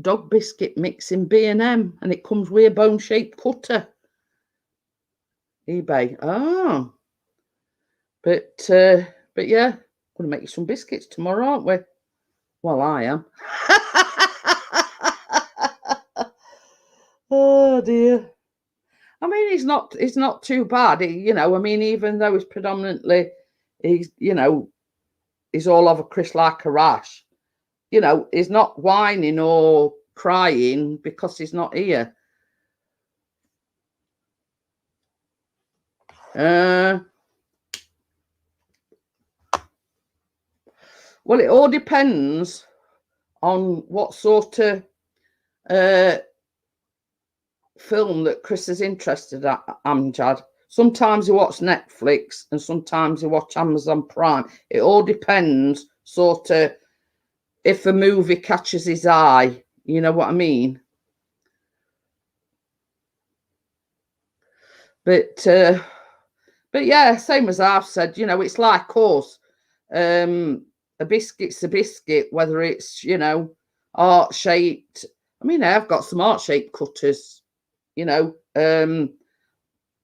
dog biscuit mix in B&M and it comes with a bone-shaped cutter. eBay. Ah. But yeah, gonna make you some biscuits tomorrow, aren't we? Well, I am. Oh dear. I mean, he's not too bad. You know, I mean, even though he's predominantly, you know, he's all over Chris like a rash. You know, he's not whining or crying because he's not here. Well, it all depends on what sort of film that Chris is interested at, Amjad. Sometimes he watch Netflix and sometimes he watch Amazon Prime. It all depends sort of if a movie catches his eye. You know what I mean? But yeah, same as I've said, you know, it's like us. A biscuit's a biscuit, whether it's, you know, heart shaped. I mean, I've got some heart shaped cutters, you know.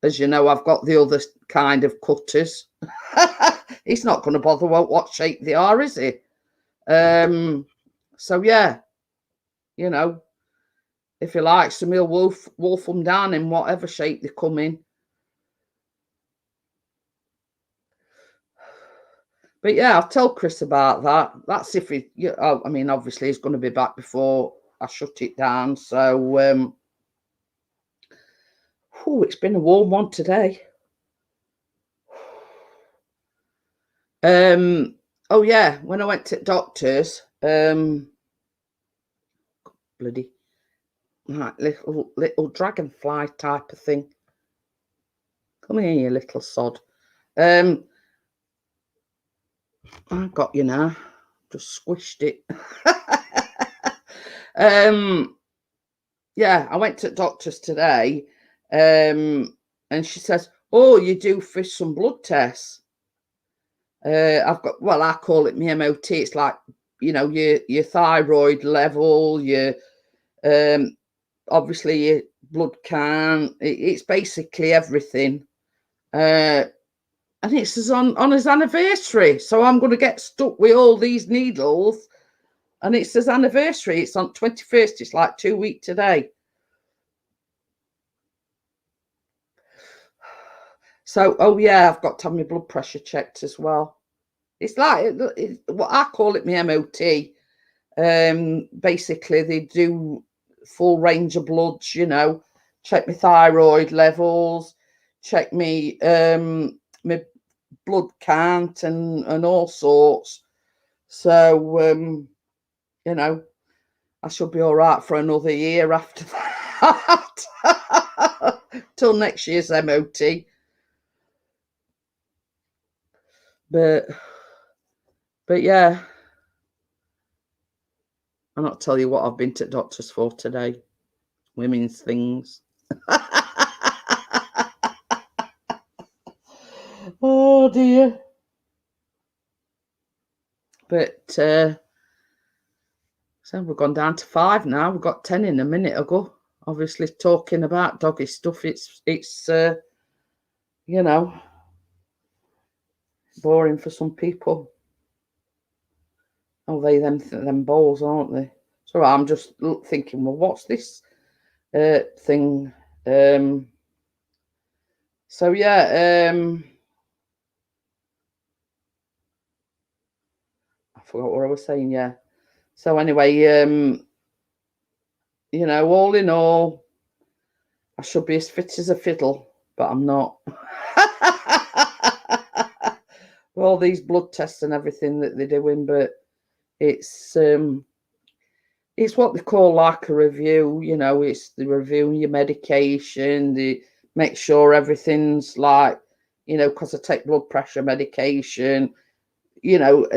As you know, I've got the other kind of cutters. He's not going to bother what shape they are, is he? So yeah, you know, if he likes them, he'll wolf them down in whatever shape they come in. But yeah, I'll tell Chris about that. That's if he, I mean, obviously he's going to be back before I shut it down. So, it's been a warm one today. Oh yeah, when I went to doctors, bloody like little dragonfly type of thing. Come here, you little sod. I got you now. Just squished it. Yeah, I went to doctors today, and she says, "Oh, you do for some blood tests." I've got, well, I call it my MOT. It's like, you know, your thyroid level, your obviously your blood count. It's basically everything. And it's on his anniversary, so I'm going to get stuck with all these needles. And it's his anniversary. It's on 21st. It's like 2 weeks today. So, oh yeah, I've got to have my blood pressure checked as well. It's like what I call it my MOT. Basically, they do full range of bloods. You know, check my thyroid levels, check me my blood count, and all sorts. So, you know, I should be all right for another year after that. Till next year's MOT. But yeah, I'll not tell you what I've been to doctors for today. Women's things. Oh dear. But so we've gone down to 5 now. We've got 10 in a minute ago. Obviously talking about doggy stuff. It's you know, boring for some people. Oh, them balls, aren't they? So I'm just thinking, well, what's this thing? So yeah, I forgot what I was saying. Yeah. So anyway, you know, all in all, I should be as fit as a fiddle, but I'm not. All these blood tests and everything that they're doing, but it's what they call like a review, you know. It's the reviewing your medication, they make sure everything's like, you know, because I take blood pressure medication, you know.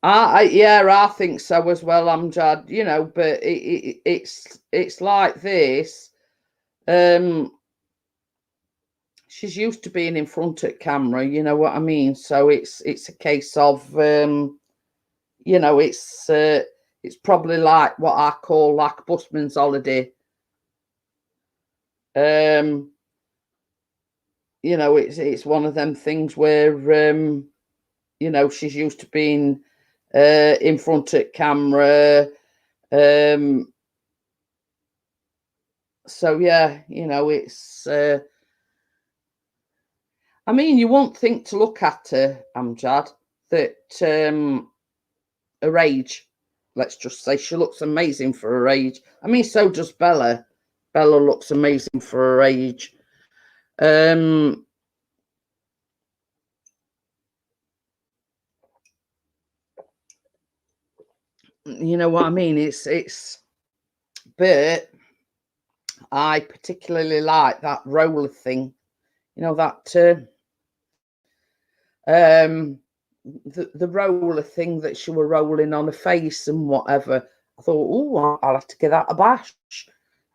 I think so as well, Amjad, you know, but it's like this. She's used to being in front of camera, you know what I mean? So it's a case of you know, it's probably like what I call like busman's holiday. You know, it's one of them things where you know, she's used to being in front of camera. So yeah, you know, it's I mean, you won't think to look at her, Amjad, that her age, let's just say, she looks amazing for her age. I mean, so does Bella. Bella looks amazing for her age. You know what I mean? It's but I particularly like that roller thing. You know, that the roller thing that she were rolling on her face and whatever. I thought, oh, I'll have to give that a bash.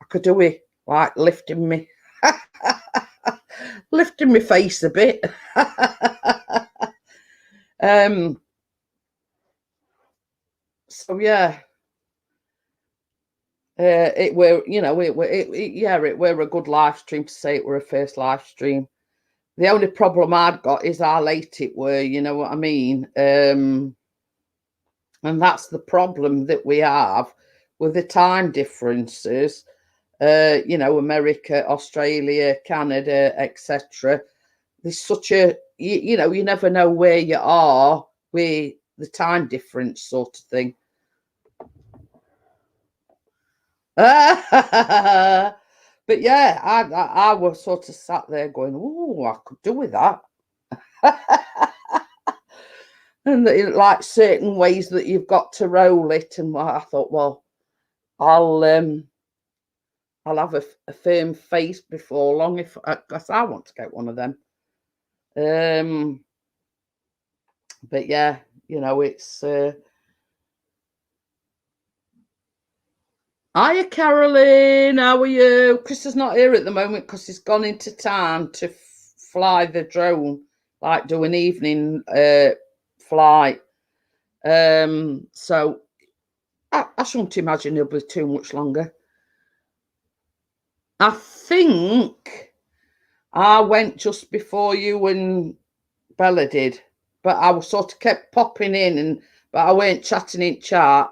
I could do it like lifting me lifting my face a bit. So yeah, it were, you know, it were a good live stream, to say it were a first live stream. The only problem I'd got is how late it were, you know what I mean? And that's the problem that we have with the time differences. You know, America, Australia, Canada, etc. There's such a, you know, you never know where you are with the time difference sort of thing. But yeah, I was sort of sat there going, oh, I could do with that. And like certain ways that you've got to roll it, and I thought, well, I'll have a firm face before long, if because I want to get one of them. But yeah, you know, it's hiya, Carolyn. How are you? Chris is not here at the moment because he's gone into town to fly the drone, like do an evening flight. So I shouldn't imagine he'll be too much longer. I think I went just before you and Bella did, but I was sort of kept popping in, but I weren't chatting in chat.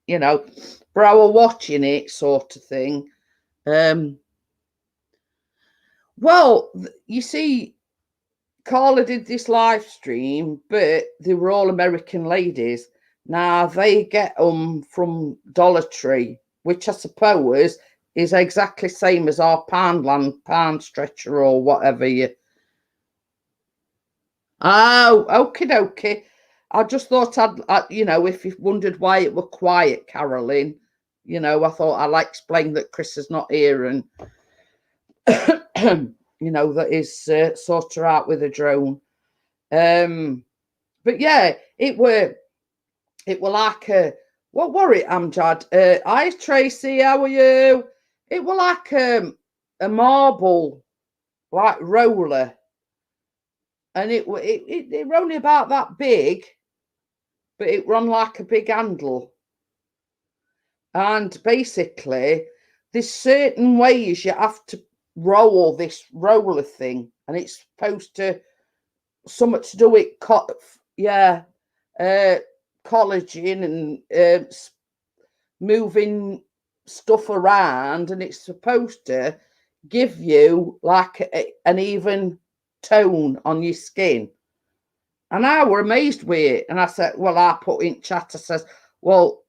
You know, but I was watching it, sort of thing. Well, you see, Carla did this live stream, but they were all American ladies. Now they get them from Dollar Tree, which I suppose is exactly same as our pound stretcher or whatever you. Oh, okie dokie. I just thought you know, if you wondered why it were quiet, Carolyn, you know, I thought I'd explain that Chris is not here, and you know, that is sort her out with a drone. But yeah, it were like a, what were it, Amjad? Hi Tracy, how are you? It were like a marble, like roller, and it were only about that big, but it run like a big handle. And basically, there's certain ways you have to roll this roller thing, and it's supposed to something to do with collagen and moving stuff around, and it's supposed to give you like an even tone on your skin. And I were amazed with it. And I said, well, I put in chat, I says, well,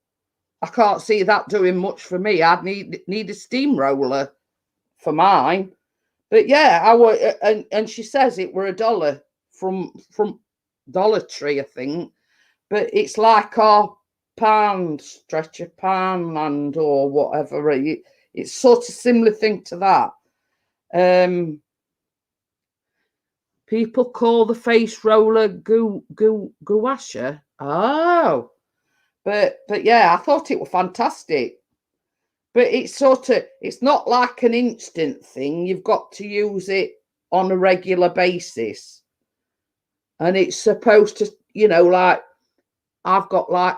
I can't see that doing much for me. I'd need a steamroller for mine. But yeah, I were, and she says it were $1 from Dollar Tree, I think. But it's like our pound stretcher Poundland or whatever. It's sort of similar thing to that. People call the face roller gouache. Oh, but yeah, I thought it was fantastic. But it's it's not like an instant thing. You've got to use it on a regular basis. And it's supposed to, like, I've got like,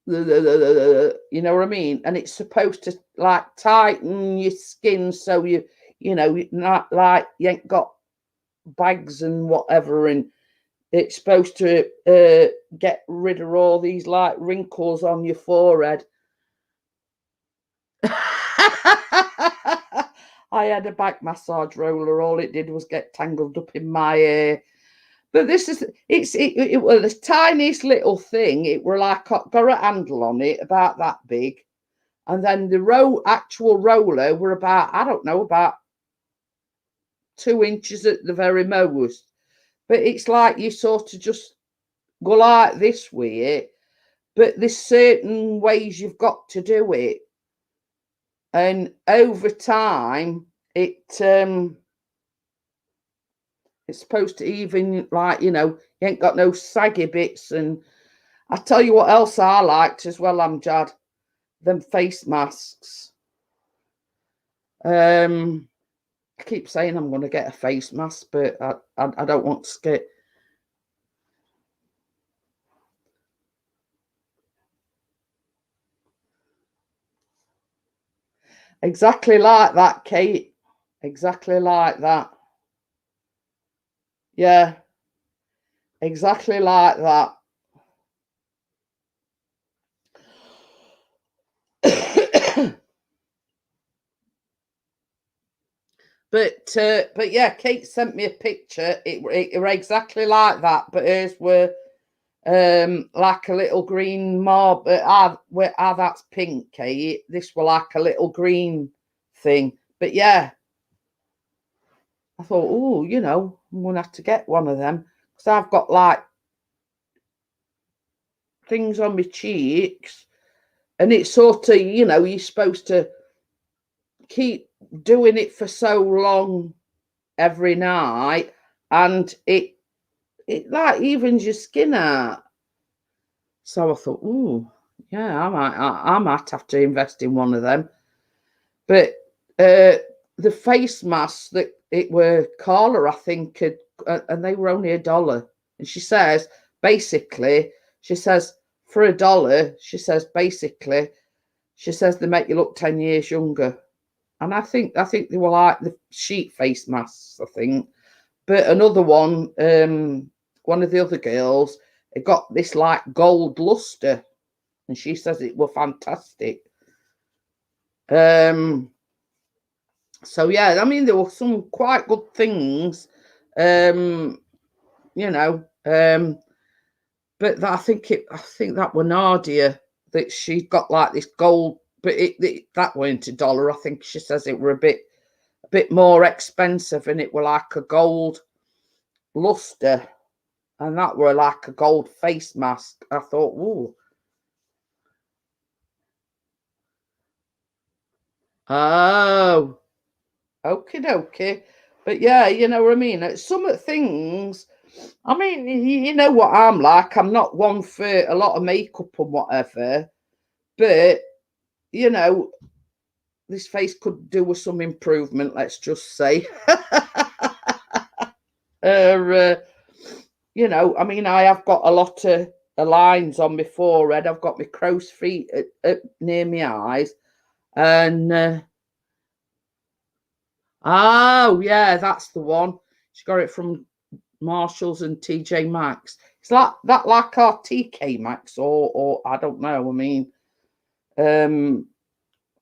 you know what I mean? And it's supposed to like tighten your skin so you not like you ain't got bags and whatever, and it's supposed to get rid of all these like wrinkles on your forehead. I had a back massage roller. All it did was get tangled up in my hair. But this is it was the tiniest little thing. It were like got a handle on it about that big, and then the actual roller were about, I don't know, about 2 inches at the very most. But it's like you sort of just go like this with it, but there's certain ways you've got to do it, and over time it's supposed to even, like, you ain't got no saggy bits. And I tell you what else I liked as well, Amjad, them face masks. I keep saying I'm going to get a face mask, but I don't want to get. Exactly like that, Kate. Exactly like that. Yeah. Exactly like that. But yeah, Kate sent me a picture. It were exactly like that, but hers were like a little green mob. That's pink, Kate. This were like a little green thing. But yeah, I thought, oh, I'm gonna have to get one of them, because I've got like things on my cheeks, and it's sort of, you're supposed to keep doing it for so long every night, and it like evens your skin out. So I thought, oh yeah, I might have to invest in one of them. But the face masks that it were Carla, I think, and they were only $1. And she says basically, for $1, she says basically, they make you look 10 years younger. And I think they were like the sheet face masks, I think. But another one, one of the other girls, it got this like gold luster, and she says it were fantastic. So yeah, I mean, there were some quite good things, but I think that were Nadia, that she got like this gold, but that weren't $1. I think she says it were a bit more expensive, and it were like a gold luster, and that were like a gold face mask. I thought, ooh. Oh, okie dokie. But yeah, you know what I mean? Some of the things, I mean, you know what I'm like. I'm not one for a lot of makeup and whatever. But, this face could do with some improvement, let's just say. I mean, I have got a lot of lines on my forehead. I've got my crow's feet near my eyes. And, oh, yeah, that's the one. She got it from Marshalls and TJ Maxx. It's like that, like our TK Maxx, or I don't know. I mean,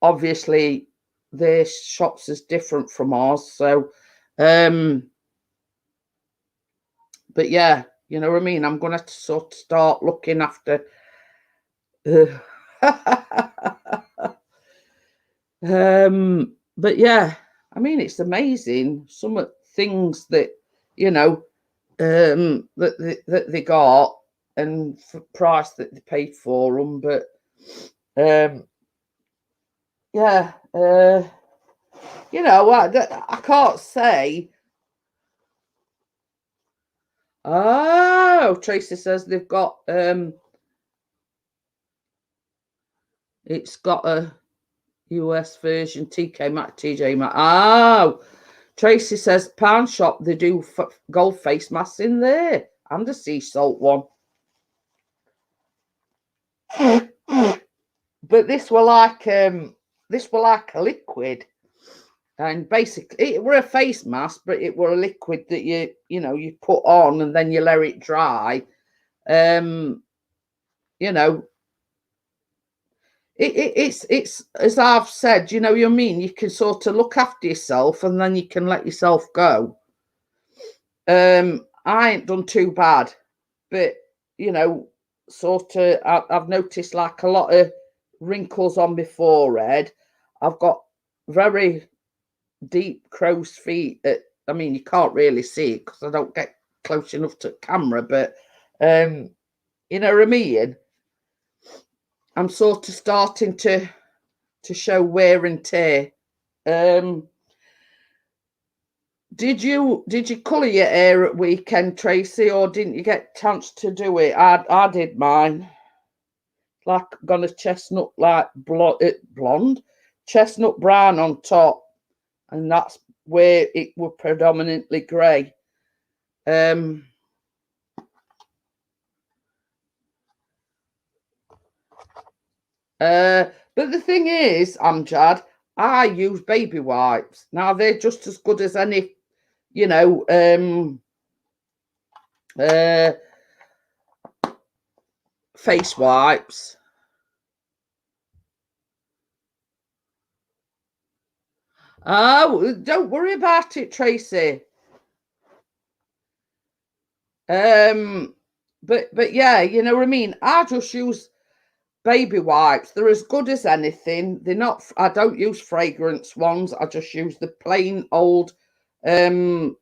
obviously their shops is different from ours. So, but yeah, You know what I mean? I'm going to sort of start looking after. But yeah, I mean, it's amazing some of things that, you know, that they got and for price that they paid for them. But yeah, you know, I can't say. Oh, Tracy says they've got it's got a US version, TK Maxx, TJ Maxx. Oh, Tracy says pound shop, they do gold face masks in there and a sea salt one. But this were like a liquid. And basically it were a face mask, but it were a liquid that you know, you put on and then you let it dry. You know, it's as I've said, you know, you mean you can sort of look after yourself and then you can let yourself go. I ain't done too bad, but you know, sort of I've noticed like a lot of wrinkles on my forehead. I've got very deep crow's feet. I mean, you can't really see it because I don't get close enough to the camera, but you know what I mean? I'm sort of starting to show wear and tear. Did you colour your hair at weekend, Tracy, or didn't you get a chance to do it? I did mine. Like gone a chestnut, like blonde, chestnut brown on top, and that's where it were predominantly grey. But the thing is, Amjad, I use baby wipes. Now they're just as good as any, you know, face wipes. Oh, don't worry about it, Tracy. But yeah, you know what I mean? I just use baby wipes. They're as good as anything. They're not, I don't use fragrance ones. I just use the plain old, I'll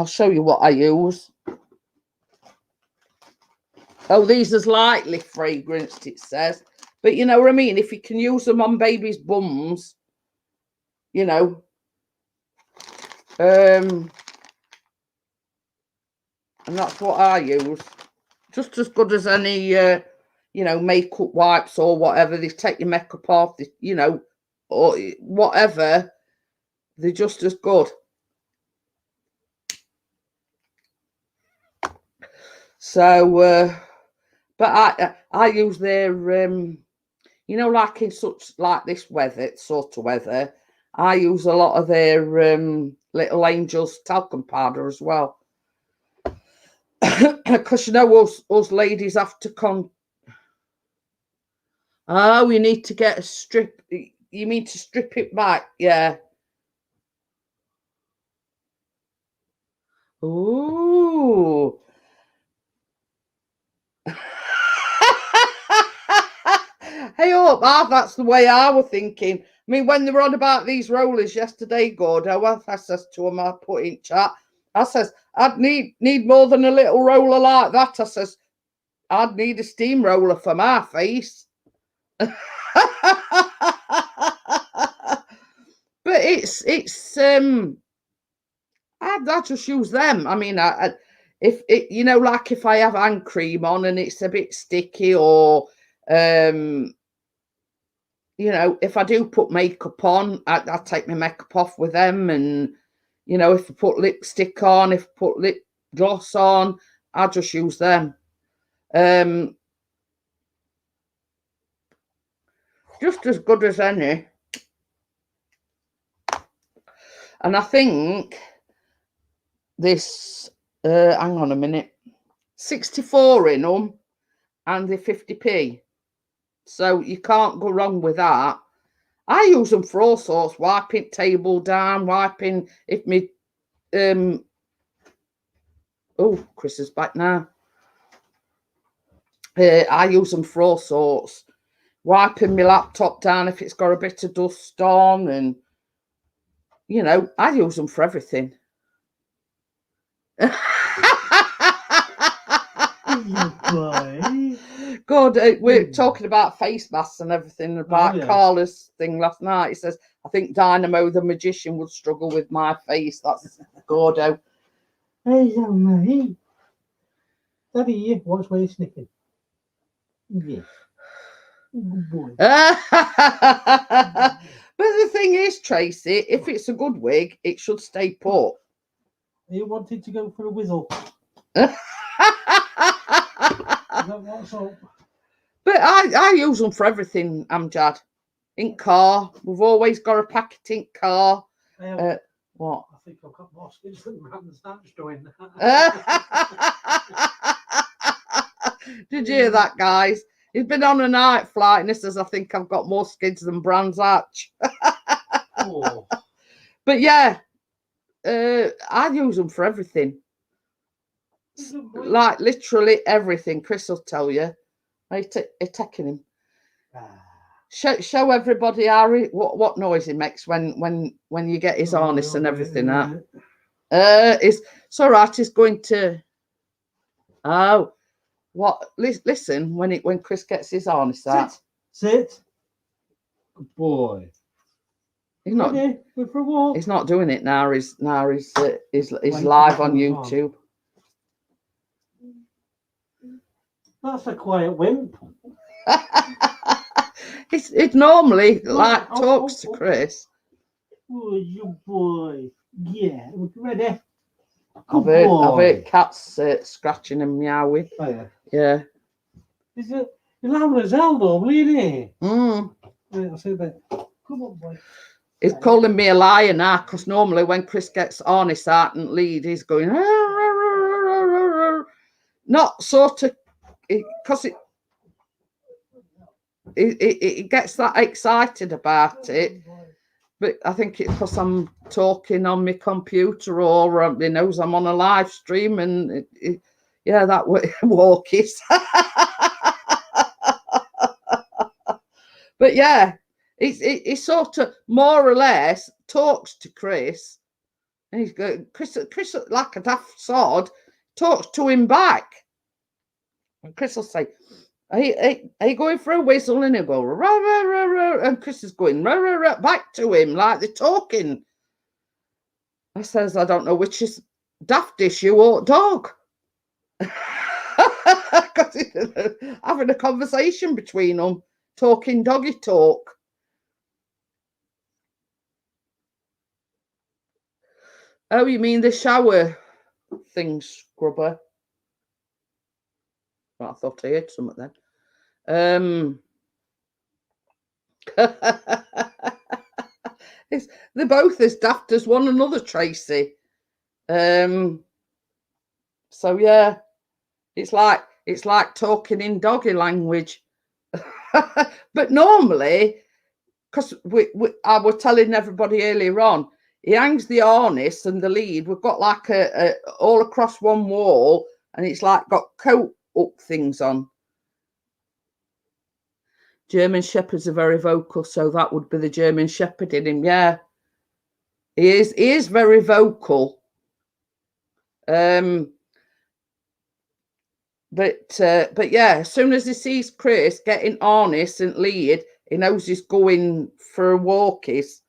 show you what I use. Oh, these are lightly fragranced, it says. But you know what I mean? If you can use them on babies' bums, you know, and that's what I use. Just as good as any, you know, makeup wipes or whatever. They take your makeup off, you know, or whatever. They're just as good. So, but I use their, you know, like in such like this weather, sort of weather, I use a lot of their Little Angels talcum powder as well. Because you know, us ladies have to oh, we need to get a strip. You mean to strip it back? Yeah. Ooh. Hey up, that's the way I was thinking. I mean, when they were on about these rollers yesterday, Gordo, I says to him, I put in chat, I says, I'd need more than a little roller like that. I says, I'd need a steamroller for my face. But it's I just use them. I mean, if it, you know, like if I have hand cream on and it's a bit sticky, or you know, if I do put makeup on, I take my makeup off with them. And you know, if I put lipstick on, if I put lip gloss on, I just use them. Just as good as any. And I think this, hang on a minute, 64 in them and they're 50p. So you can't go wrong with that. I use them for all sorts, wiping table down, wiping if me, Oh, Chris is back now. I use them for all sorts. Wiping my laptop down if it's got a bit of dust on, and you know, I use them for everything. God, we're talking about face masks and everything, about Carla's thing last night. He says, I think Dynamo the magician would struggle with my face. That's Gordo. Hey, mate. Daddy, what's where you're sniffing? Yeah. Good boy. But the thing is, Tracy, if it's a good wig, it should stay put. You wanted to go for a whistle. What's up? But I use them for everything, Amjad. In car, we've always got a packet in car. What? I think I've got more skins than Brandon Snatch doing Did you hear that, guys? He's been on a night flight and he says, I think I've got more skids than Brands Hatch. Oh. But yeah, I use them for everything. Like literally everything. Chris will tell you. Are you taking him? Show everybody Harry what noise he makes when you get his harness and everything out. It's all right. He's going to. Oh, what? Listen when Chris gets his harness out. Sit. Good boy. He's not. Ready? Go for a walk. He's not doing it now. He's live on YouTube. That's a quiet wimp. It normally talks to Chris. Oh, you boy. Yeah. Ready? I've heard cats scratching and meowing. Oh, yeah. Yeah. Is it? You're loud as hell, though, really? Mm. Right, I'll say that. Come on, boy. He's calling me a liar now, because normally when Chris gets harness out and lead, he's going, not sort of, because it gets that excited about it. But I think it's because I'm talking on my computer, or he knows I'm on a live stream, and yeah, that walkies. But yeah, he sort of more or less talks to Chris, and he's going, Chris like a daft sod, talks to him back. And Chris will say, are you going for a whistle? And he'll go, rah, rah, rah, rah. And Chris is going, rah, rah, rah, back to him like they're talking. I says, I don't know which is daftish, you or dog. Having a conversation between them, talking doggy talk. Oh, you mean the shower thing, scrubber? Well, I thought I heard something then. They're both as daft as one another, Tracy. So yeah, it's like talking in doggy language. But normally, because I was telling everybody earlier on, he hangs the harness and the lead. We've got like a all across one wall, and it's like got coat up things on. German Shepherds are very vocal, so that would be the German Shepherd in him. Yeah, he is very vocal. But yeah, as soon as he sees Chris getting harness and lead, he knows he's going for a walkies.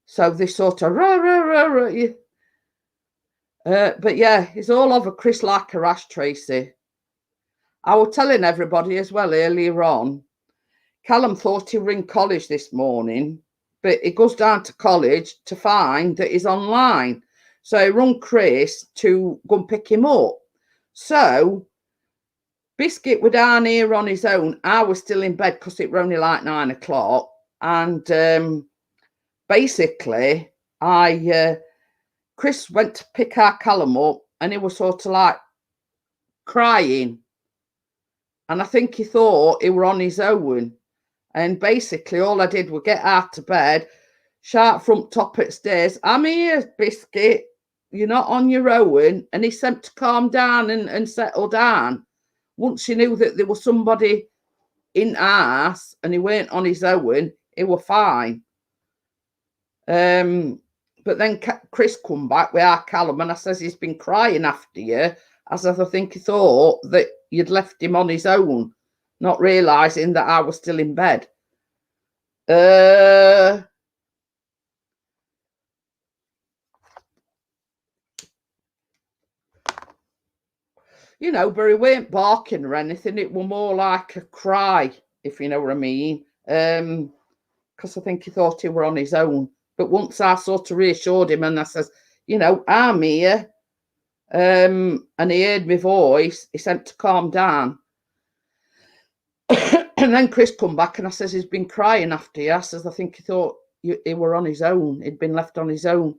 So they sort of rah, rah, rah, rah, yeah. But yeah, he's all over Chris like a rash, Tracy. I was telling everybody as well earlier on, Callum thought he were in college this morning, but he goes down to college to find that he's online. So he rung Chris to go and pick him up. So Biscuit were down here on his own. I was still in bed because it were only like 9 o'clock. And basically, Chris went to pick our Callum up, and he was sort of like crying. And I think he thought he were on his own. And basically, all I did was get out of bed, shout from top of the stairs, I'm here, Biscuit. you're not on your own, and he sent to calm down and settle down. Once he knew that there was somebody in house and he weren't on his own, he were fine. But then Chris come back with our Callum, and I says he's been crying after you, as I think he thought that you'd left him on his own, not realising that I was still in bed. You know, but he weren't barking or anything. It was more like a cry, if you know what I mean. Because I think he thought he were on his own. But once I sort of reassured him and I says, you know, I'm here, and he heard my voice, he said to calm down. And then Chris come back and I says, he's been crying after you. I says, I think he thought he were on his own. He'd been left on his own.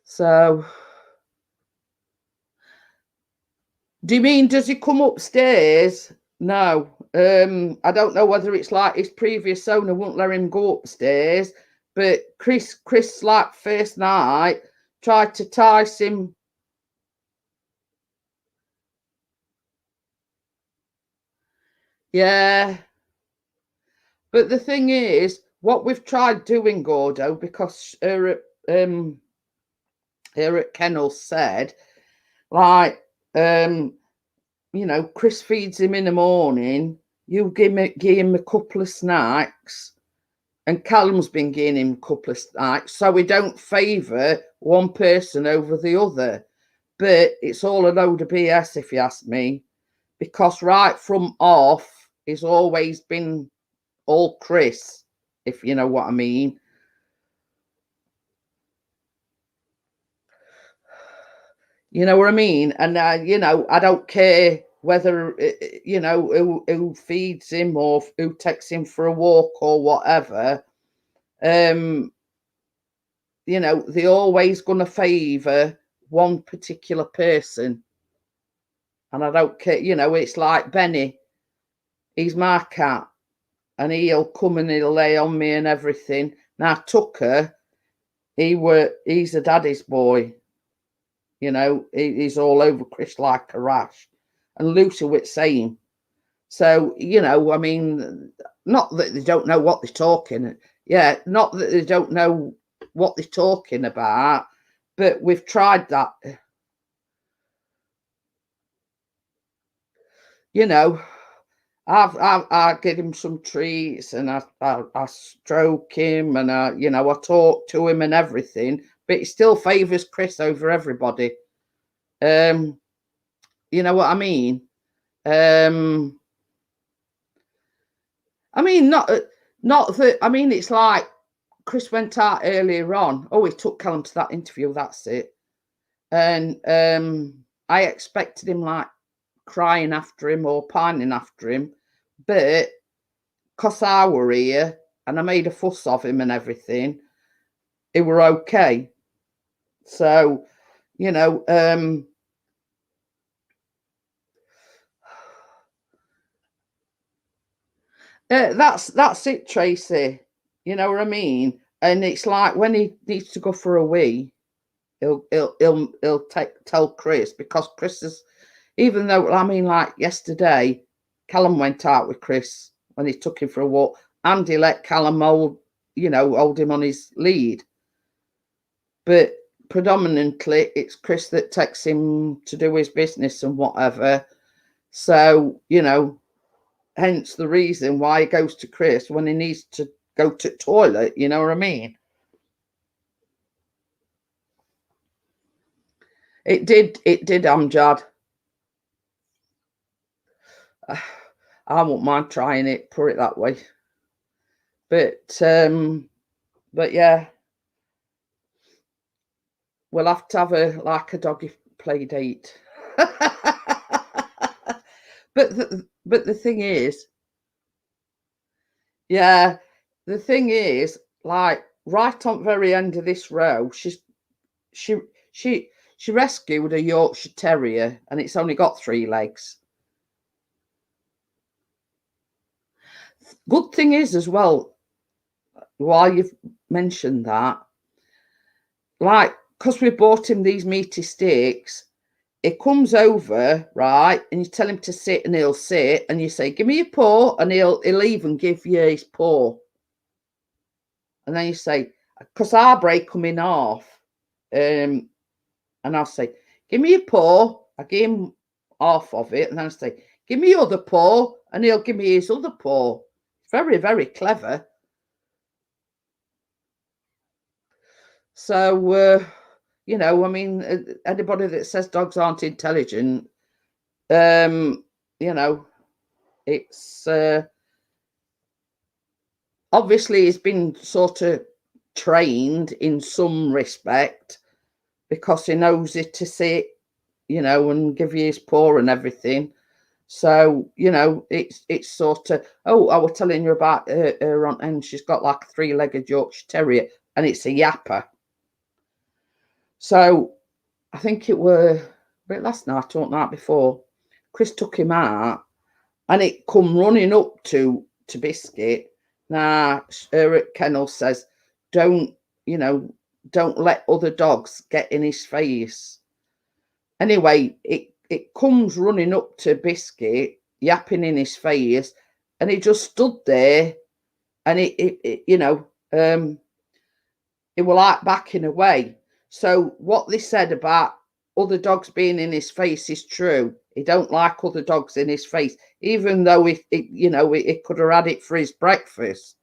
So, do you mean, does he come upstairs? No. I don't know whether it's like his previous owner won't let him go upstairs, but Chris, like first night, tried to entice him. Yeah. But the thing is, what we've tried doing, Gordo, because her at Kennel said, like, you know, Chris feeds him in the morning, you give him a couple of snacks, and Callum's been giving him a couple of snacks, so we don't favour one person over the other. But it's all a load of BS, if you ask me, because right from off, he's always been all Chris, if you know what I mean. You know what I mean? And, you know, I don't care whether, you know, who feeds him or who takes him for a walk or whatever. You know, they're always going to favour one particular person. And I don't care, you know, it's like Benny. He's my cat. And he'll come and he'll lay on me and everything. Now, Tucker, he's a daddy's boy. You know, he's all over Chris like a rash. And Lucy was same. So, you know, I mean, not that they don't know what they're talking. Yeah, not that they don't know what they're talking about, but we've tried that. You know, I give him some treats and I stroke him and you know, I talk to him and everything, but he still favours Chris over everybody. You know what I mean? I mean, not that. I mean, it's like Chris went out earlier on. Oh, he took Callum to that interview. That's it. And I expected him like crying after him or pining after him, but because I were here and I made a fuss of him and everything, it were okay. So, you know, that's it, Tracy. You know what I mean? And it's like when he needs to go for a wee, he'll tell Chris, because Chris is, even though, I mean, like yesterday, Callum went out with Chris when he took him for a walk, and he let Callum hold him on his lead. But predominantly, it's Chris that takes him to do his business and whatever. So, you know, hence the reason why he goes to Chris when he needs to go to the toilet. You know what I mean? It did, Amjad. I won't mind trying it, put it that way. But yeah, we'll have to have a doggy play date. But the thing is, yeah, the thing is, like right on the very end of this row, she rescued a Yorkshire Terrier, and it's only got 3 legs. Good thing is as well, while you've mentioned that, like, because we bought him these meaty steaks, he comes over, right, and you tell him to sit and he'll sit, and you say, give me your paw, and he'll even give you his paw. And then you say, because our break come in half, and I'll say, give me your paw. I give him half of it, and then I say, give me your other paw, and he'll give me his other paw. Very, very clever. So, you know, I mean, anybody that says dogs aren't intelligent, you know, it's obviously he's been sort of trained in some respect because he knows it to sit, you know, and give you his paw and everything. So, you know, it's sort of, oh, I was telling you about her aunt, and she's got like a 3-legged Yorkshire Terrier, and it's a yapper. So I think it were last night or night before, Chris took him out, and it come running up to Biscuit. Now, Eric Kennel says, don't let other dogs get in his face. Anyway, it comes running up to Biscuit, yapping in his face, and he just stood there, and it you know, it was like backing away. So what they said about other dogs being in his face is true. He don't like other dogs in his face, even though it could have had it for his breakfast.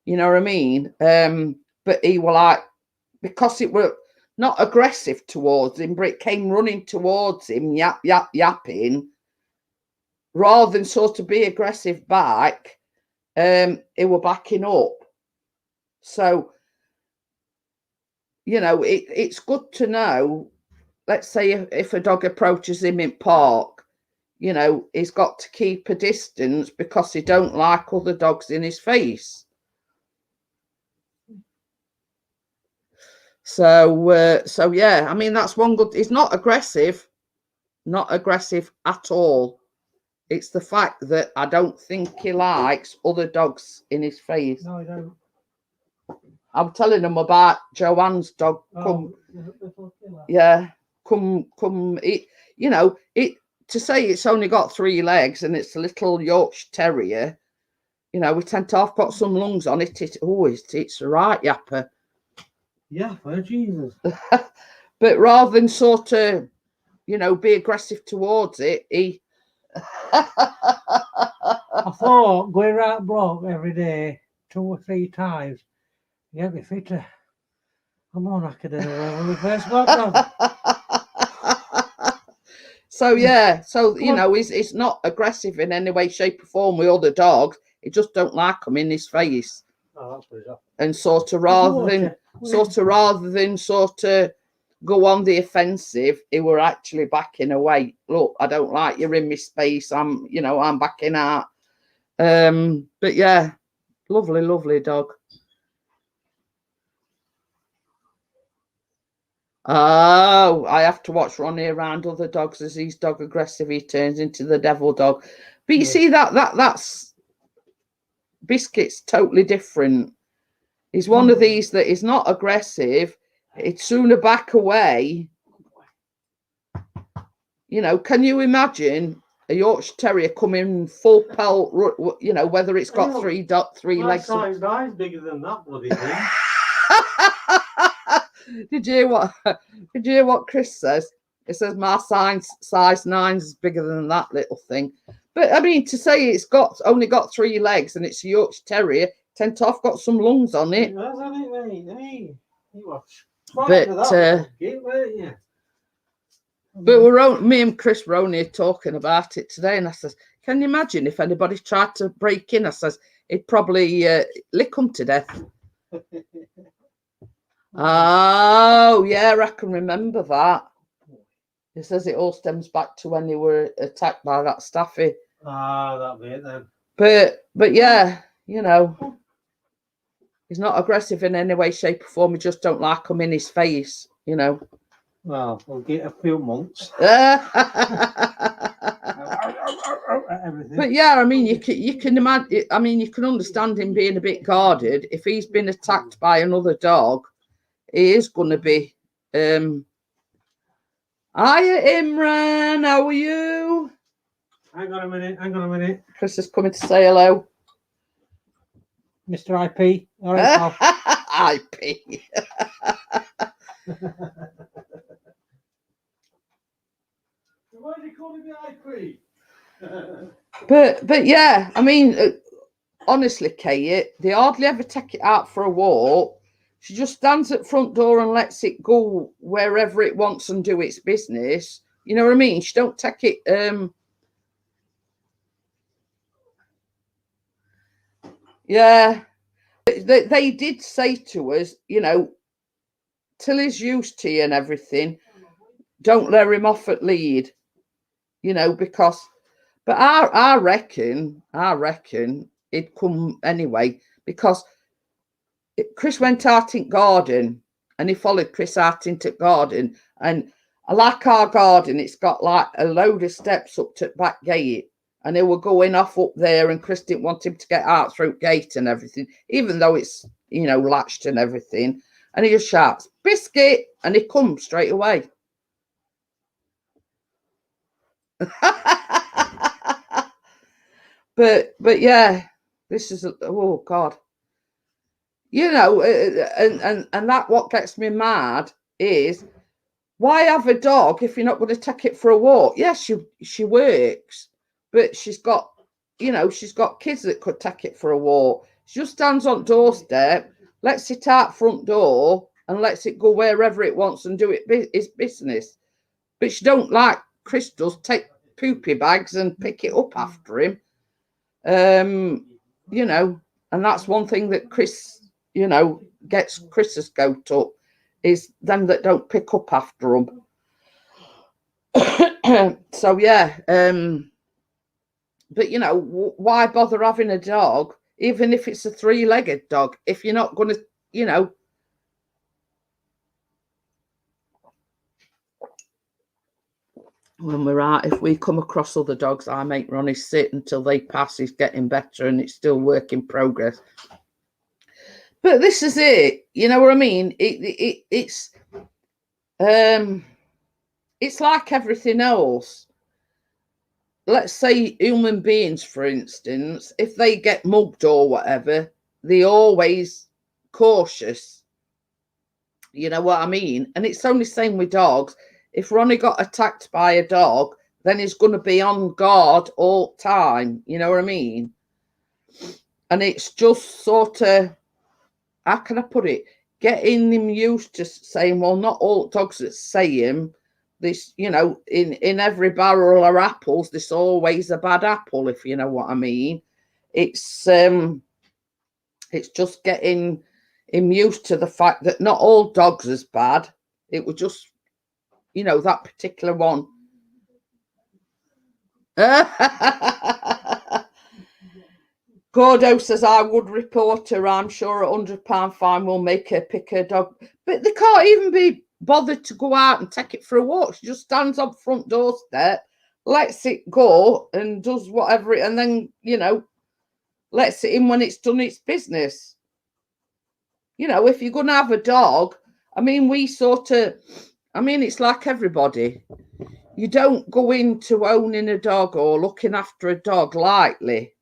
You know what I mean? But he was like, because it were not aggressive towards him, but it came running towards him, yapping, rather than sort of be aggressive back. It were backing up. So, you know, it's good to know. Let's say if a dog approaches him in park, you know, he's got to keep a distance because he don't like other dogs in his face. So yeah, I mean, that's one good. He's not aggressive at all. It's the fact that I don't think he likes other dogs in his face. No, I don't. I'm telling him about Joanne's dog. Come, it, you know, it to say it's only got 3 legs and it's a little Yorkshire Terrier. You know, we tend to have got some lungs on it. It's a right yapper. Yeah, for Jesus. But rather than sort of, you know, be aggressive towards it, he. I thought going round block every day 2 or 3 times, you get me fitter. I'm on knackered when we first got done. So yeah, so you know, he's not aggressive in any way, shape, or form with other dogs. He just don't like them in his face. Oh, that's bizarre. And sort of rather than go on the offensive, he were actually backing away. Look, I don't like you're in my space. I'm backing out. But yeah, lovely dog. Oh, I have to watch Ronnie around other dogs. As he's dog aggressive, he turns into the devil dog. But you see that's Biscuit's totally different. He's one of these that is not aggressive. It's sooner back away. You know, can you imagine a Yorkshire Terrier coming full pelt? You know, whether it's got three legs. My size bigger than that bloody thing. Did you hear what Chris says? It says my size 9 is bigger than that little thing. But I mean, to say it's only got 3 legs and it's a Yorkshire Terrier, tend to have got some lungs on it. But me and Chris were only talking about it today, and I says, "Can you imagine if anybody tried to break in?" I says, "It'd probably lick them to death." Oh yeah, I can remember that. He says it all stems back to when they were attacked by that staffy. Ah, that bit then. But yeah, you know, he's not aggressive in any way, shape, or form. He just don't like them in his face, you know. Well, we'll get a few months. everything. But yeah, I mean, you can imagine. I mean, you can understand him being a bit guarded if he's been attacked by another dog. He is going to be. Hiya, Imran. How are you? Hang on a minute. Chris is coming to say hello. Mr. IP. All right, pal. IP. Why do you call me IP? But yeah, I mean, honestly, Kate, they hardly ever take it out for a walk. She just stands at front door and lets it go wherever it wants and do its business. You know what I mean? She don't take it. Yeah, they did say to us, you know, till he's used to you and everything, don't let him off at lead. You know, because. But I reckon it'd come anyway because Chris went out in garden and he followed Chris out into garden. And I like our garden, it's got like a load of steps up to the back gate. And they were going off up there and Chris didn't want him to get out through gate and everything, even though it's, you know, latched and everything. And he just shouts, "Biscuit," and he comes straight away. But yeah, this is oh God, you know, and that what gets me mad is why have a dog if you're not going to take it for a walk? Yes, she works, but she's got, you know, she's got kids that could take it for a walk. She just stands on doorstep, lets it out front door, and lets it go wherever it wants and do its business. But she don't, like Chris does, take poopy bags and pick it up after him. You know, and that's one thing that Chris, you know, gets Chris's goat up is them that don't pick up after them. So yeah, but you know, why bother having a dog, even if it's a three-legged dog, if you're not going to, you know. When we're out, if we come across other dogs, I make Ronnie sit until they pass. He's getting better and it's still work in progress. But this is it. You know what I mean? It's like everything else. Let's say human beings, for instance, if they get mugged or whatever, they're always cautious. You know what I mean? And it's only the same with dogs. If Ronnie got attacked by a dog, then he's going to be on guard all the time. You know what I mean? And it's just sort of, how can I put it? Getting them used to saying, well, not all dogs that say him. This, you know, in every barrel of apples, there's always a bad apple, if you know what I mean. It's just getting him used to the fact that not all dogs is bad. It was just, you know, that particular one. Gordo says, I would report her. I'm sure £100 fine will make her pick her dog. But they can't even be bothered to go out and take it for a walk. She just stands on front doorstep, lets it go and does whatever and then, you know, lets it in when it's done its business. You know, if you're going to have a dog, I mean, it's like everybody. You don't go into owning a dog or looking after a dog lightly.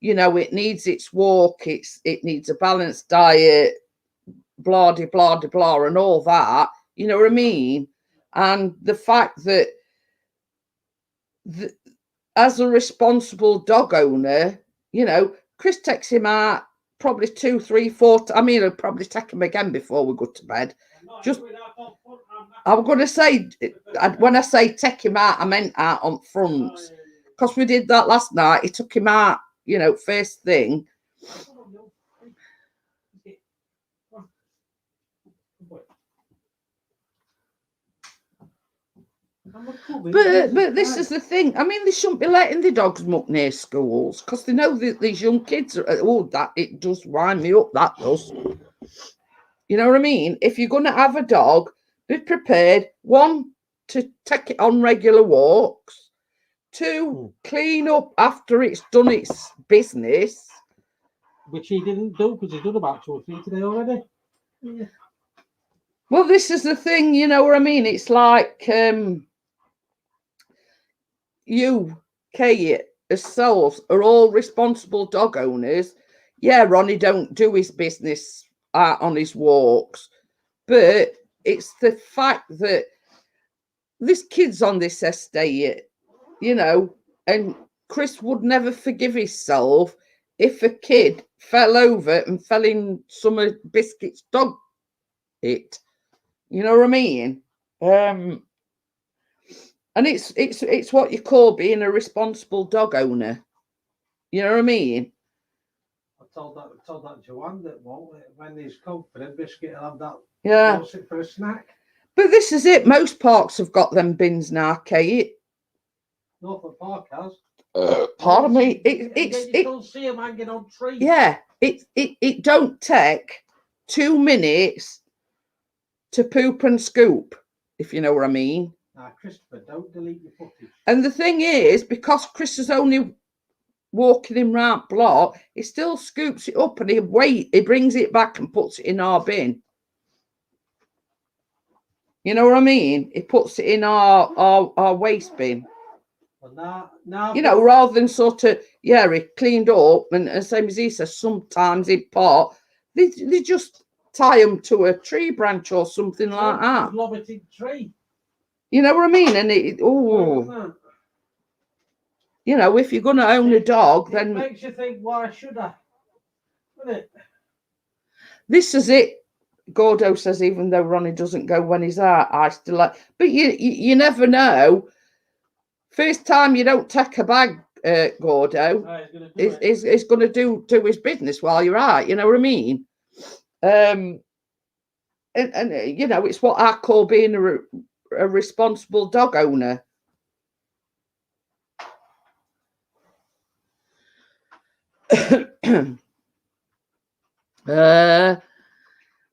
You know, it needs its walk, it needs a balanced diet, blah, de, blah, de, blah, and all that. You know what I mean? And the fact that as a responsible dog owner, you know, Chris takes him out probably 2, 3, 4. I mean, I'll probably take him again before we go to bed. Just, I'm going to say, when I say take him out, I meant out on front. Because we did that last night. He took him out, you know, first thing. But this is the thing. I mean, they shouldn't be letting the dogs muck near schools because they know that these young kids are, that it does wind me up, that does. You know what I mean? If you're going to have a dog, be prepared, 1, to take it on regular walks, to clean up after it's done its business. Which he didn't do because he's done about 2 or 3 today already. Yeah. Well, this is the thing, you know what I mean? It's like you, Kate, yourselves are all responsible dog owners. Yeah, Ronnie don't do his business out on his walks, but it's the fact that this kid's on this estate, you know, and Chris would never forgive himself if a kid fell over and fell in some of Biscuit's dog it. You know what I mean? And it's what you call being a responsible dog owner. You know what I mean? I told that Joanne that when he's confident, Biscuit will have that. Yeah. For a snack. But this is it. Most parks have got them bins now, Kate. Norfolk Park has. Pardon me. You don't see them hanging on trees. Yeah. It don't take 2 minutes to poop and scoop, if you know what I mean. Now, Christopher, don't delete your footage. And the thing is, because Chris is only walking him round block, he still scoops it up and he brings it back and puts it in our bin. You know what I mean? He puts it in our waste bin. Well, now you know, rather than sort of, he cleaned up and same as he says, sometimes in part, they just tie them to a tree branch or something like that. Lobbeted tree. You know what I mean? And you know, if you're going to own a dog, then it makes you think, why should I? Doesn't it? This is it. Gordo says, even though Ronnie doesn't go when he's out, I still like. But you never know. First time you don't take a bag, Gordo, is going to do his business while you're out. You know what I mean? And you know, it's what I call being a responsible dog owner.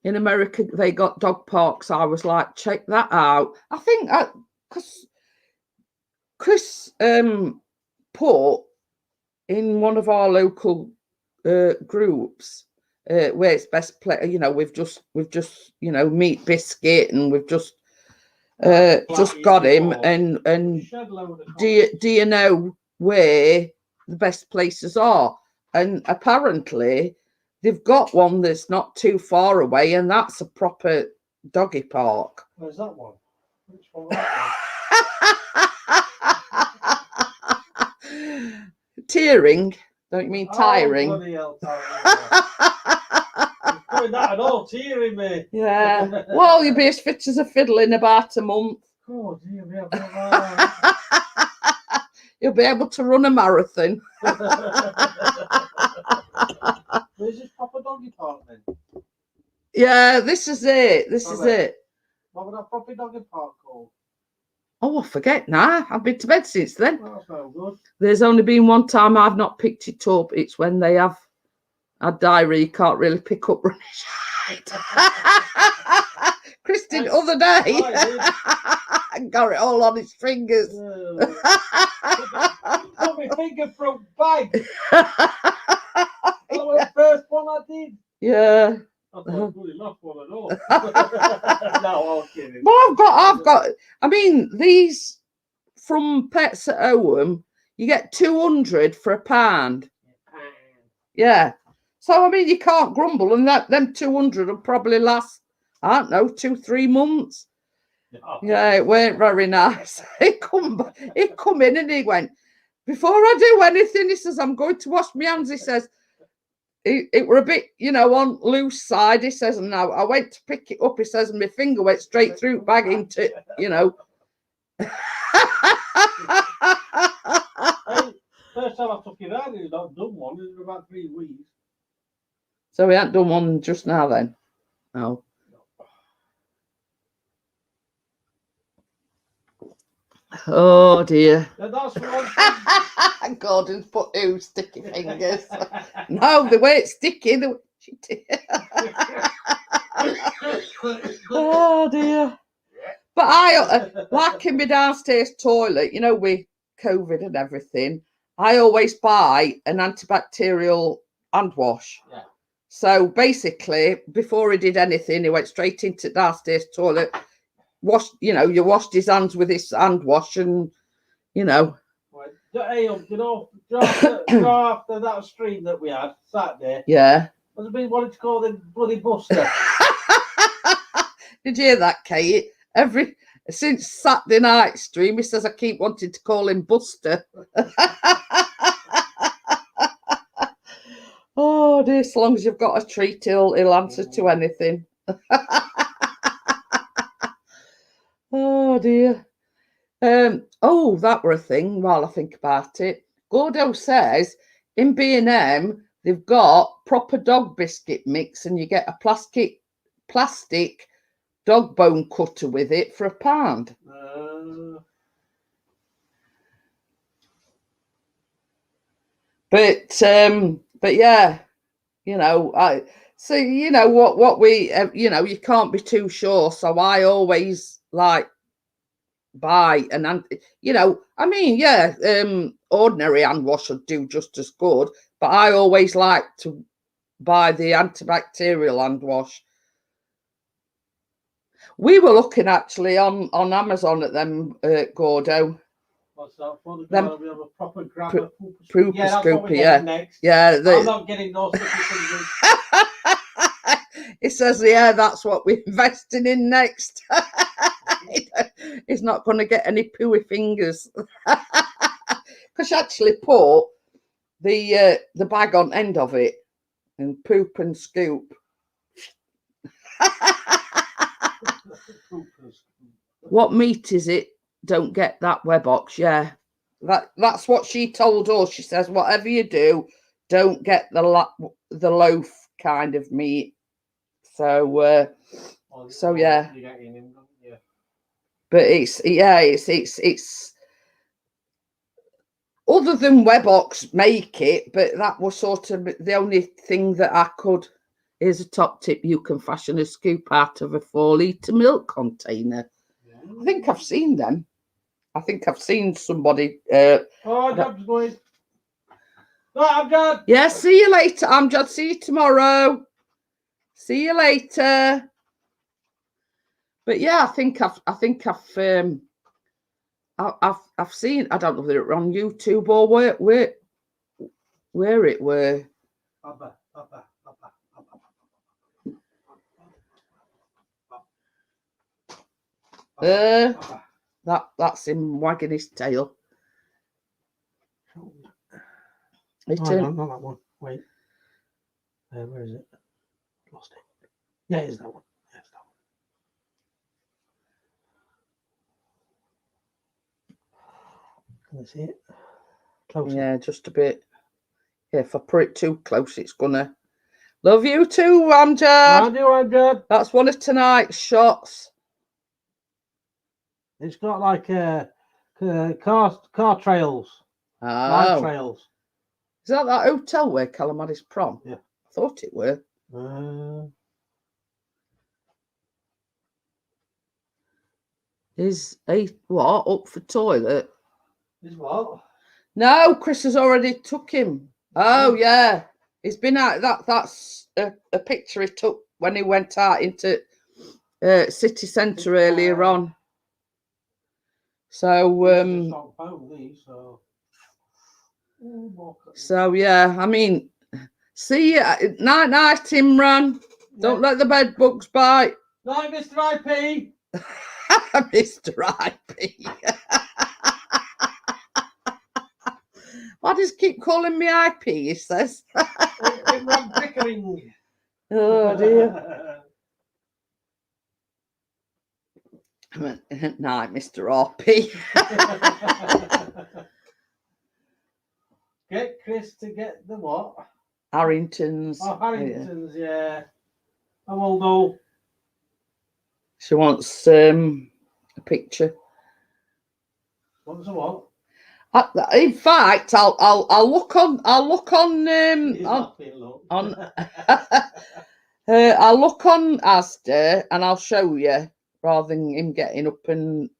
In America, they got dog parks. I was like, check that out. I think because Chris put in one of our local groups where it's best play. You know, we've just you know, Meat Biscuit, and we've just got him. And do you know where the best places are? And apparently they've got one that's not too far away, and that's a proper doggy park. Where's that one? Which one? That one? Tearing. Don't you mean tiring? Oh, bloody hell, tiring. Doing that at all, tearing me. Yeah. Well, you'll be as fit as a fiddle in about a month. Oh, dear me. You'll be able to run a marathon. Where's this proper doggy park then? Yeah, this is it. This is it. What would that proper doggy park called? Oh, I forget now. I've been to bed since then. Oh, that's no good. There's only been one time I've not picked it up. It's when they have a diary. You can't really pick up running shite. Chris did the other day. And got it all on his fingers. Put my finger from bag. That was the first one I did. Yeah. I thought really lost one at all. No, I'm kidding. Well, I've got. I mean, these from Pets at Home, you get 200 for £1. Yeah. So I mean, you can't grumble, and them 200 will probably last, I don't know, 2-3 months. No. Yeah, it weren't very nice. He come in and he went, before I do anything, he says, I'm going to wash my hands. He says, it were a bit, you know, on loose side. He says, and now I went to pick it up. He says, and my finger went straight through bag into, you know. First time I took it out, he's not done one. It's been about 3 weeks. So we hadn't done one just now then? No. Oh dear. That's one. Gordon's put sticky fingers. No, they weren't sticky. Oh dear. But I like in my downstairs toilet, you know, we COVID and everything, I always buy an antibacterial hand wash. Yeah. So basically, before he did anything, he went straight into the downstairs toilet, washed, you washed his hands with this hand wash, and, Right. Hey, after that stream that we had Saturday, yeah. has it been wanting to call the bloody Buster? Did you hear that, Kate? Since Saturday night stream, he says I keep wanting to call him Buster. Oh dear, as long as you've got a treat, he'll answer to anything. Oh dear. Oh, that were a thing while I think about it. Gordo says in B&M they've got proper dog biscuit mix, and you get a plastic dog bone cutter with it for £1. But yeah, I so what we you can't be too sure. So I always like buy ordinary hand wash would do just as good, but I always like to buy the antibacterial hand wash. We were looking actually on Amazon at them, Gordo. What's that for? We have a proper Pooper scooper, yeah. Next. Yeah, I'm not getting those things. It says, yeah, that's what we're investing in next. He's not going to get any pooey fingers. Because she actually put the bag on end of it and poop and scoop. What meat is it? Don't get that Webox. Yeah, that's what she told us. She says, whatever you do, don't get the loaf kind of meat. So yeah. But it's other than Webox make it, but that was sort of the only thing that I could. Here's a top tip: you can fashion a scoop out of a 4-litre milk container. I think I've seen them. I think I've seen somebody. Amjad's going. No, Amjad. Yeah, see you later, Amjad. See you tomorrow. See you later. But yeah, I think I've seen. I don't know whether it's on YouTube or where it were. That's him wagging his tail. No, not that one. Wait. Where is it? Lost it. Yeah, it is that one. Yeah, it's that one. Can I see it? Closer. Yeah, just a bit. Yeah, if I put it too close, it's gonna. Love you too, Amjad. I do, Amjad. That's one of tonight's shots. It's got like car trails. Oh. Line trails. Is that hotel where Callum had his prom? Yeah. I thought it were. Is a what up for toilet? Is what? No, Chris has already took him. Oh yeah, he's been out. That's a picture he took when he went out into city centre earlier on. So yeah, I mean, see ya. Night, Imran. Don't let the bed bugs bite. Night, Mr. IP. Mr. IP. Why does he keep calling me IP? He says. Imran Pickering. Oh dear. Night, Mr. RP. Get Chris to get the what? Harrington's. Oh, Harrington's, yeah. I will know. She wants a picture. What's the what? In fact, I'll look on I'll look on Asda and I'll show you rather than him getting up and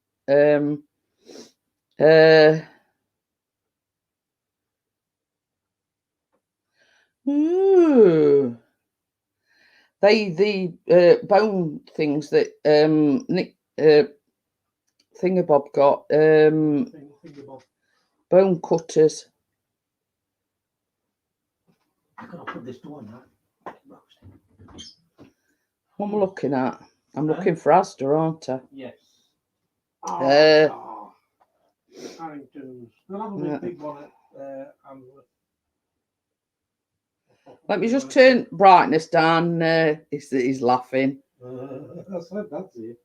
Ooh. The bone things that Nick Thingabob got, bone cutters. I gotta put this door on that. What am I looking at? I'm looking for Asda, aren't I? Yes. Harrington's. They'll have a big one at Let me just turn brightness down. He's laughing. That's it.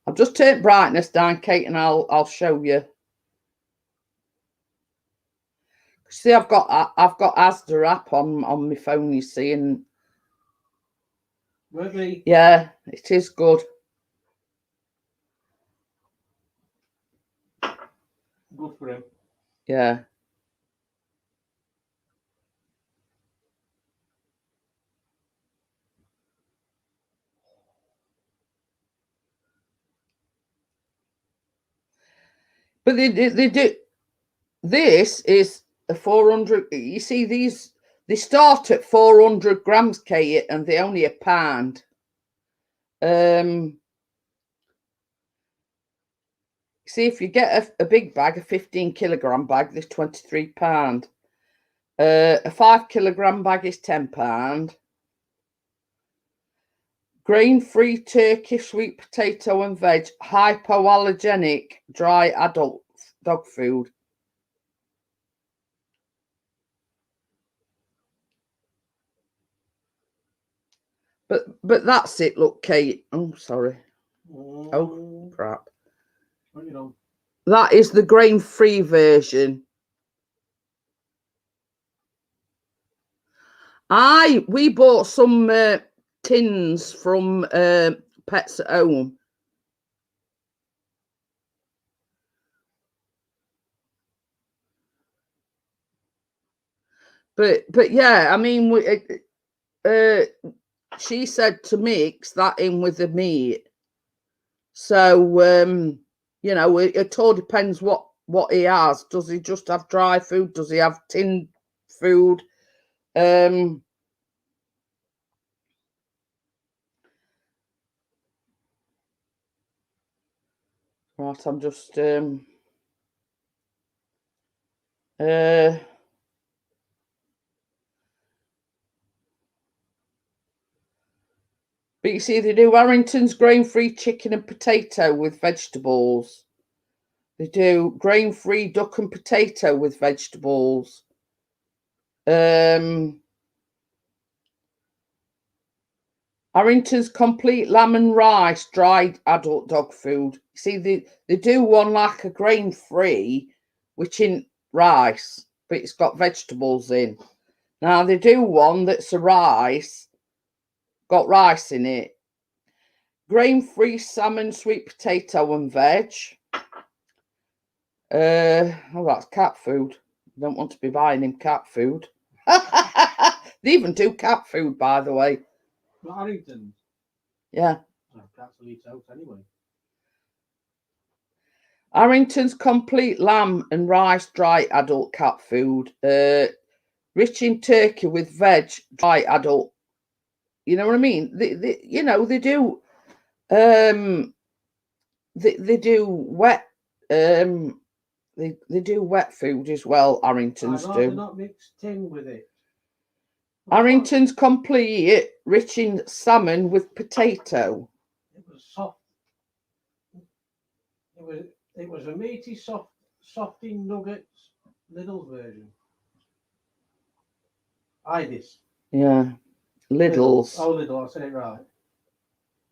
I've just turned brightness down, Kate, and I'll show you. See, I've got Asda app on my phone, you see, and really? Yeah, it is good. Good for him. Yeah. But they do. This is a 400. You see, they start at 400 grams, Kate, and they're only £1. See, if you get a big bag, a 15-kilogram bag, there's £23. A 5-kilogram bag is £10. Grain-free turkey, sweet potato and veg, hypoallergenic, dry adult dog food. But that's it. Look, Kate. Oh, sorry. Oh, crap. That is the grain-free version. We bought some tins from Pets at Home. But yeah, I mean, she said to mix that in with the meat. So you know, it all depends what he has. Does he just have dry food? Does he have tinned food? Right, I'm just but you see, they do Harrington's grain-free chicken and potato with vegetables. They do grain-free duck and potato with vegetables. Harrington's complete lamb and rice dried adult dog food. See, they do one like a grain-free, which isn't rice, but it's got vegetables in. Now they do one that's a rice, got rice in it. Grain-free salmon, sweet potato and veg. Oh, that's cat food. I don't want to be buying him cat food. They even do cat food, by the way. Harrington's? Yeah. Cats will eat out anyway. Harrington's complete lamb and rice dry adult cat food. Rich in turkey with veg dry adult. You know what I mean? They you know, they do they do wet they do wet food as well. Harrington's do. Not mixed in with it. Harrington's complete rich in salmon with potato. It was soft. It was a meaty softy nuggets Lidl version. Idis. Yeah. Lidl's. Oh, Lidl, I said it right.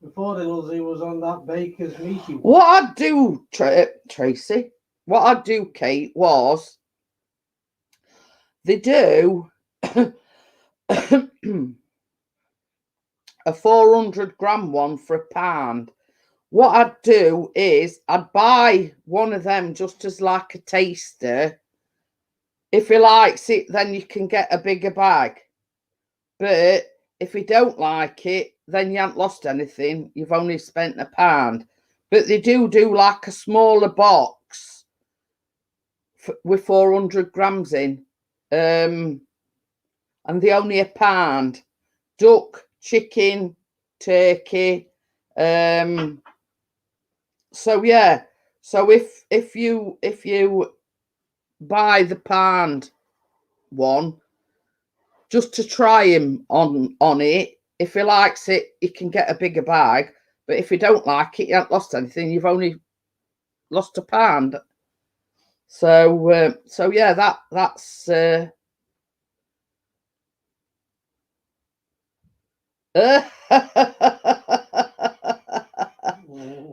Before Lidl's, he was on that Baker's meaty one. What I'd do, Tracy, what I'd do, Kate, was they do a 400-gram one for £1. What I'd do is I'd buy one of them just as like a taster. If he likes it, then you can get a bigger bag. But if you don't like it, then you haven't lost anything. You've only spent £1. But they do like a smaller box with 400 grams in. and they only £1. Duck, chicken, turkey. So yeah. So if you buy the pound one, just to try him on it, if he likes it, he can get a bigger bag. But if you don't like it, you haven't lost anything. You've only lost £1. So so yeah, that's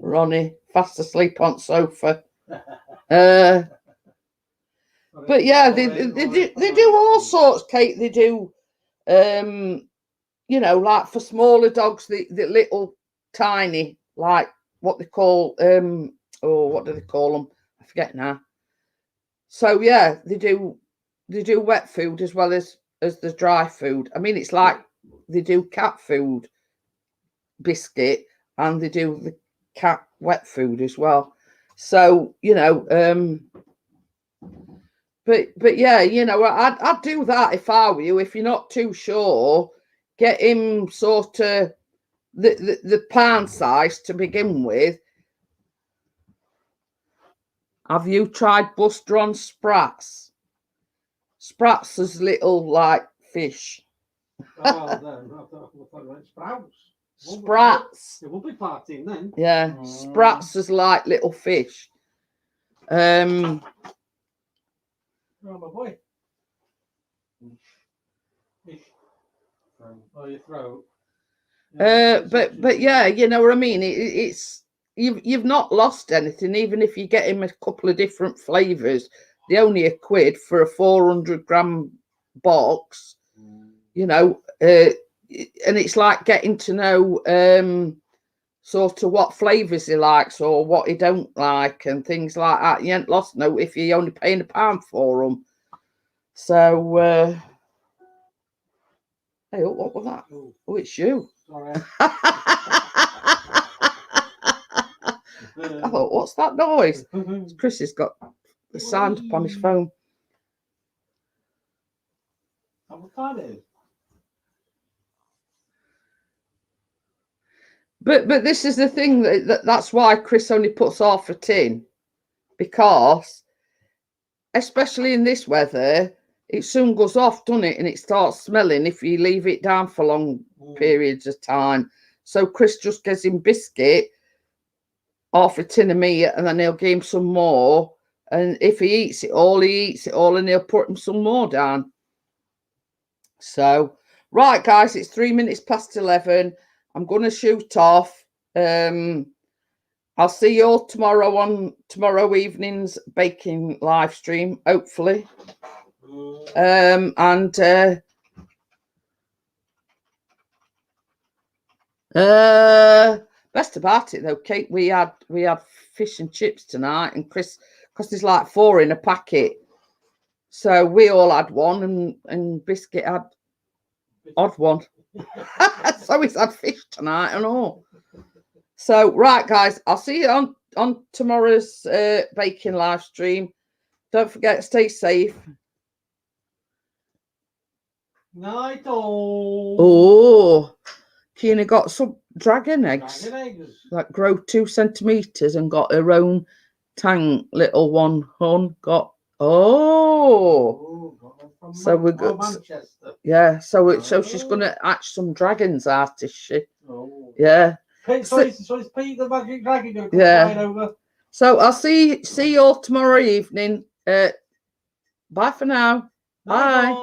Ronnie fast asleep on sofa. But yeah, they do all sorts, Kate. They do you know, like for smaller dogs, the little tiny, like what they call oh, what do they call them? I forget now. So yeah, they do wet food as well as the dry food. I mean, it's like they do cat food biscuit and they do the cat wet food as well. So, you know, but yeah, you know, I'd do that if I were you. If you're not too sure, get him sort of the pound size to begin with. Have you tried Buster on Sprats? Sprats is little like fish. Sprouts. Sprats. It will be partying then. Yeah, Sprats is like little fish. Oh my boy. Oh, your throat. But yeah, you know what I mean. It's you've not lost anything, even if you get him a couple of different flavors. They're only £1 for a 400-gram box, you know. And it's like getting to know sort of what flavors he likes or what he don't like and things like that. You ain't lost no if you're only paying £1 for them. So hey, what was that? Oh, it's you. Sorry. I thought, what's that noise? Chris has got the sound up on his phone. But this is the thing that's why Chris only puts half a tin, because especially in this weather, it soon goes off, doesn't it? And it starts smelling if you leave it down for long periods of time. So Chris just gives him biscuit, half a tin of meat, and then he'll give him some more. And if he eats it all, and he'll put him some more down. So, right, guys, it's 3 minutes past 11. I'm going to shoot off. I'll see you all tomorrow evening's baking live stream, hopefully. Best about it though, Kate, we had fish and chips tonight, and Chris, because there's like 4 in a packet, so we all had one, and Biscuit had odd one. So he's had fish tonight and all. So right, guys, I'll see you on tomorrow's baking live stream. Don't forget, stay safe. Night all. Oh, Kina got some dragon eggs. Dragon eggs. That grow 2 centimeters and got her own tank. Little one hun got. Oh, so we got Manchester. Yeah. So she's gonna hatch some dragons out, is she? Oh. Yeah. So it's Pete the Magic Dragon going to come Yeah. right over. So I'll see you all tomorrow evening. Bye for now. Bye.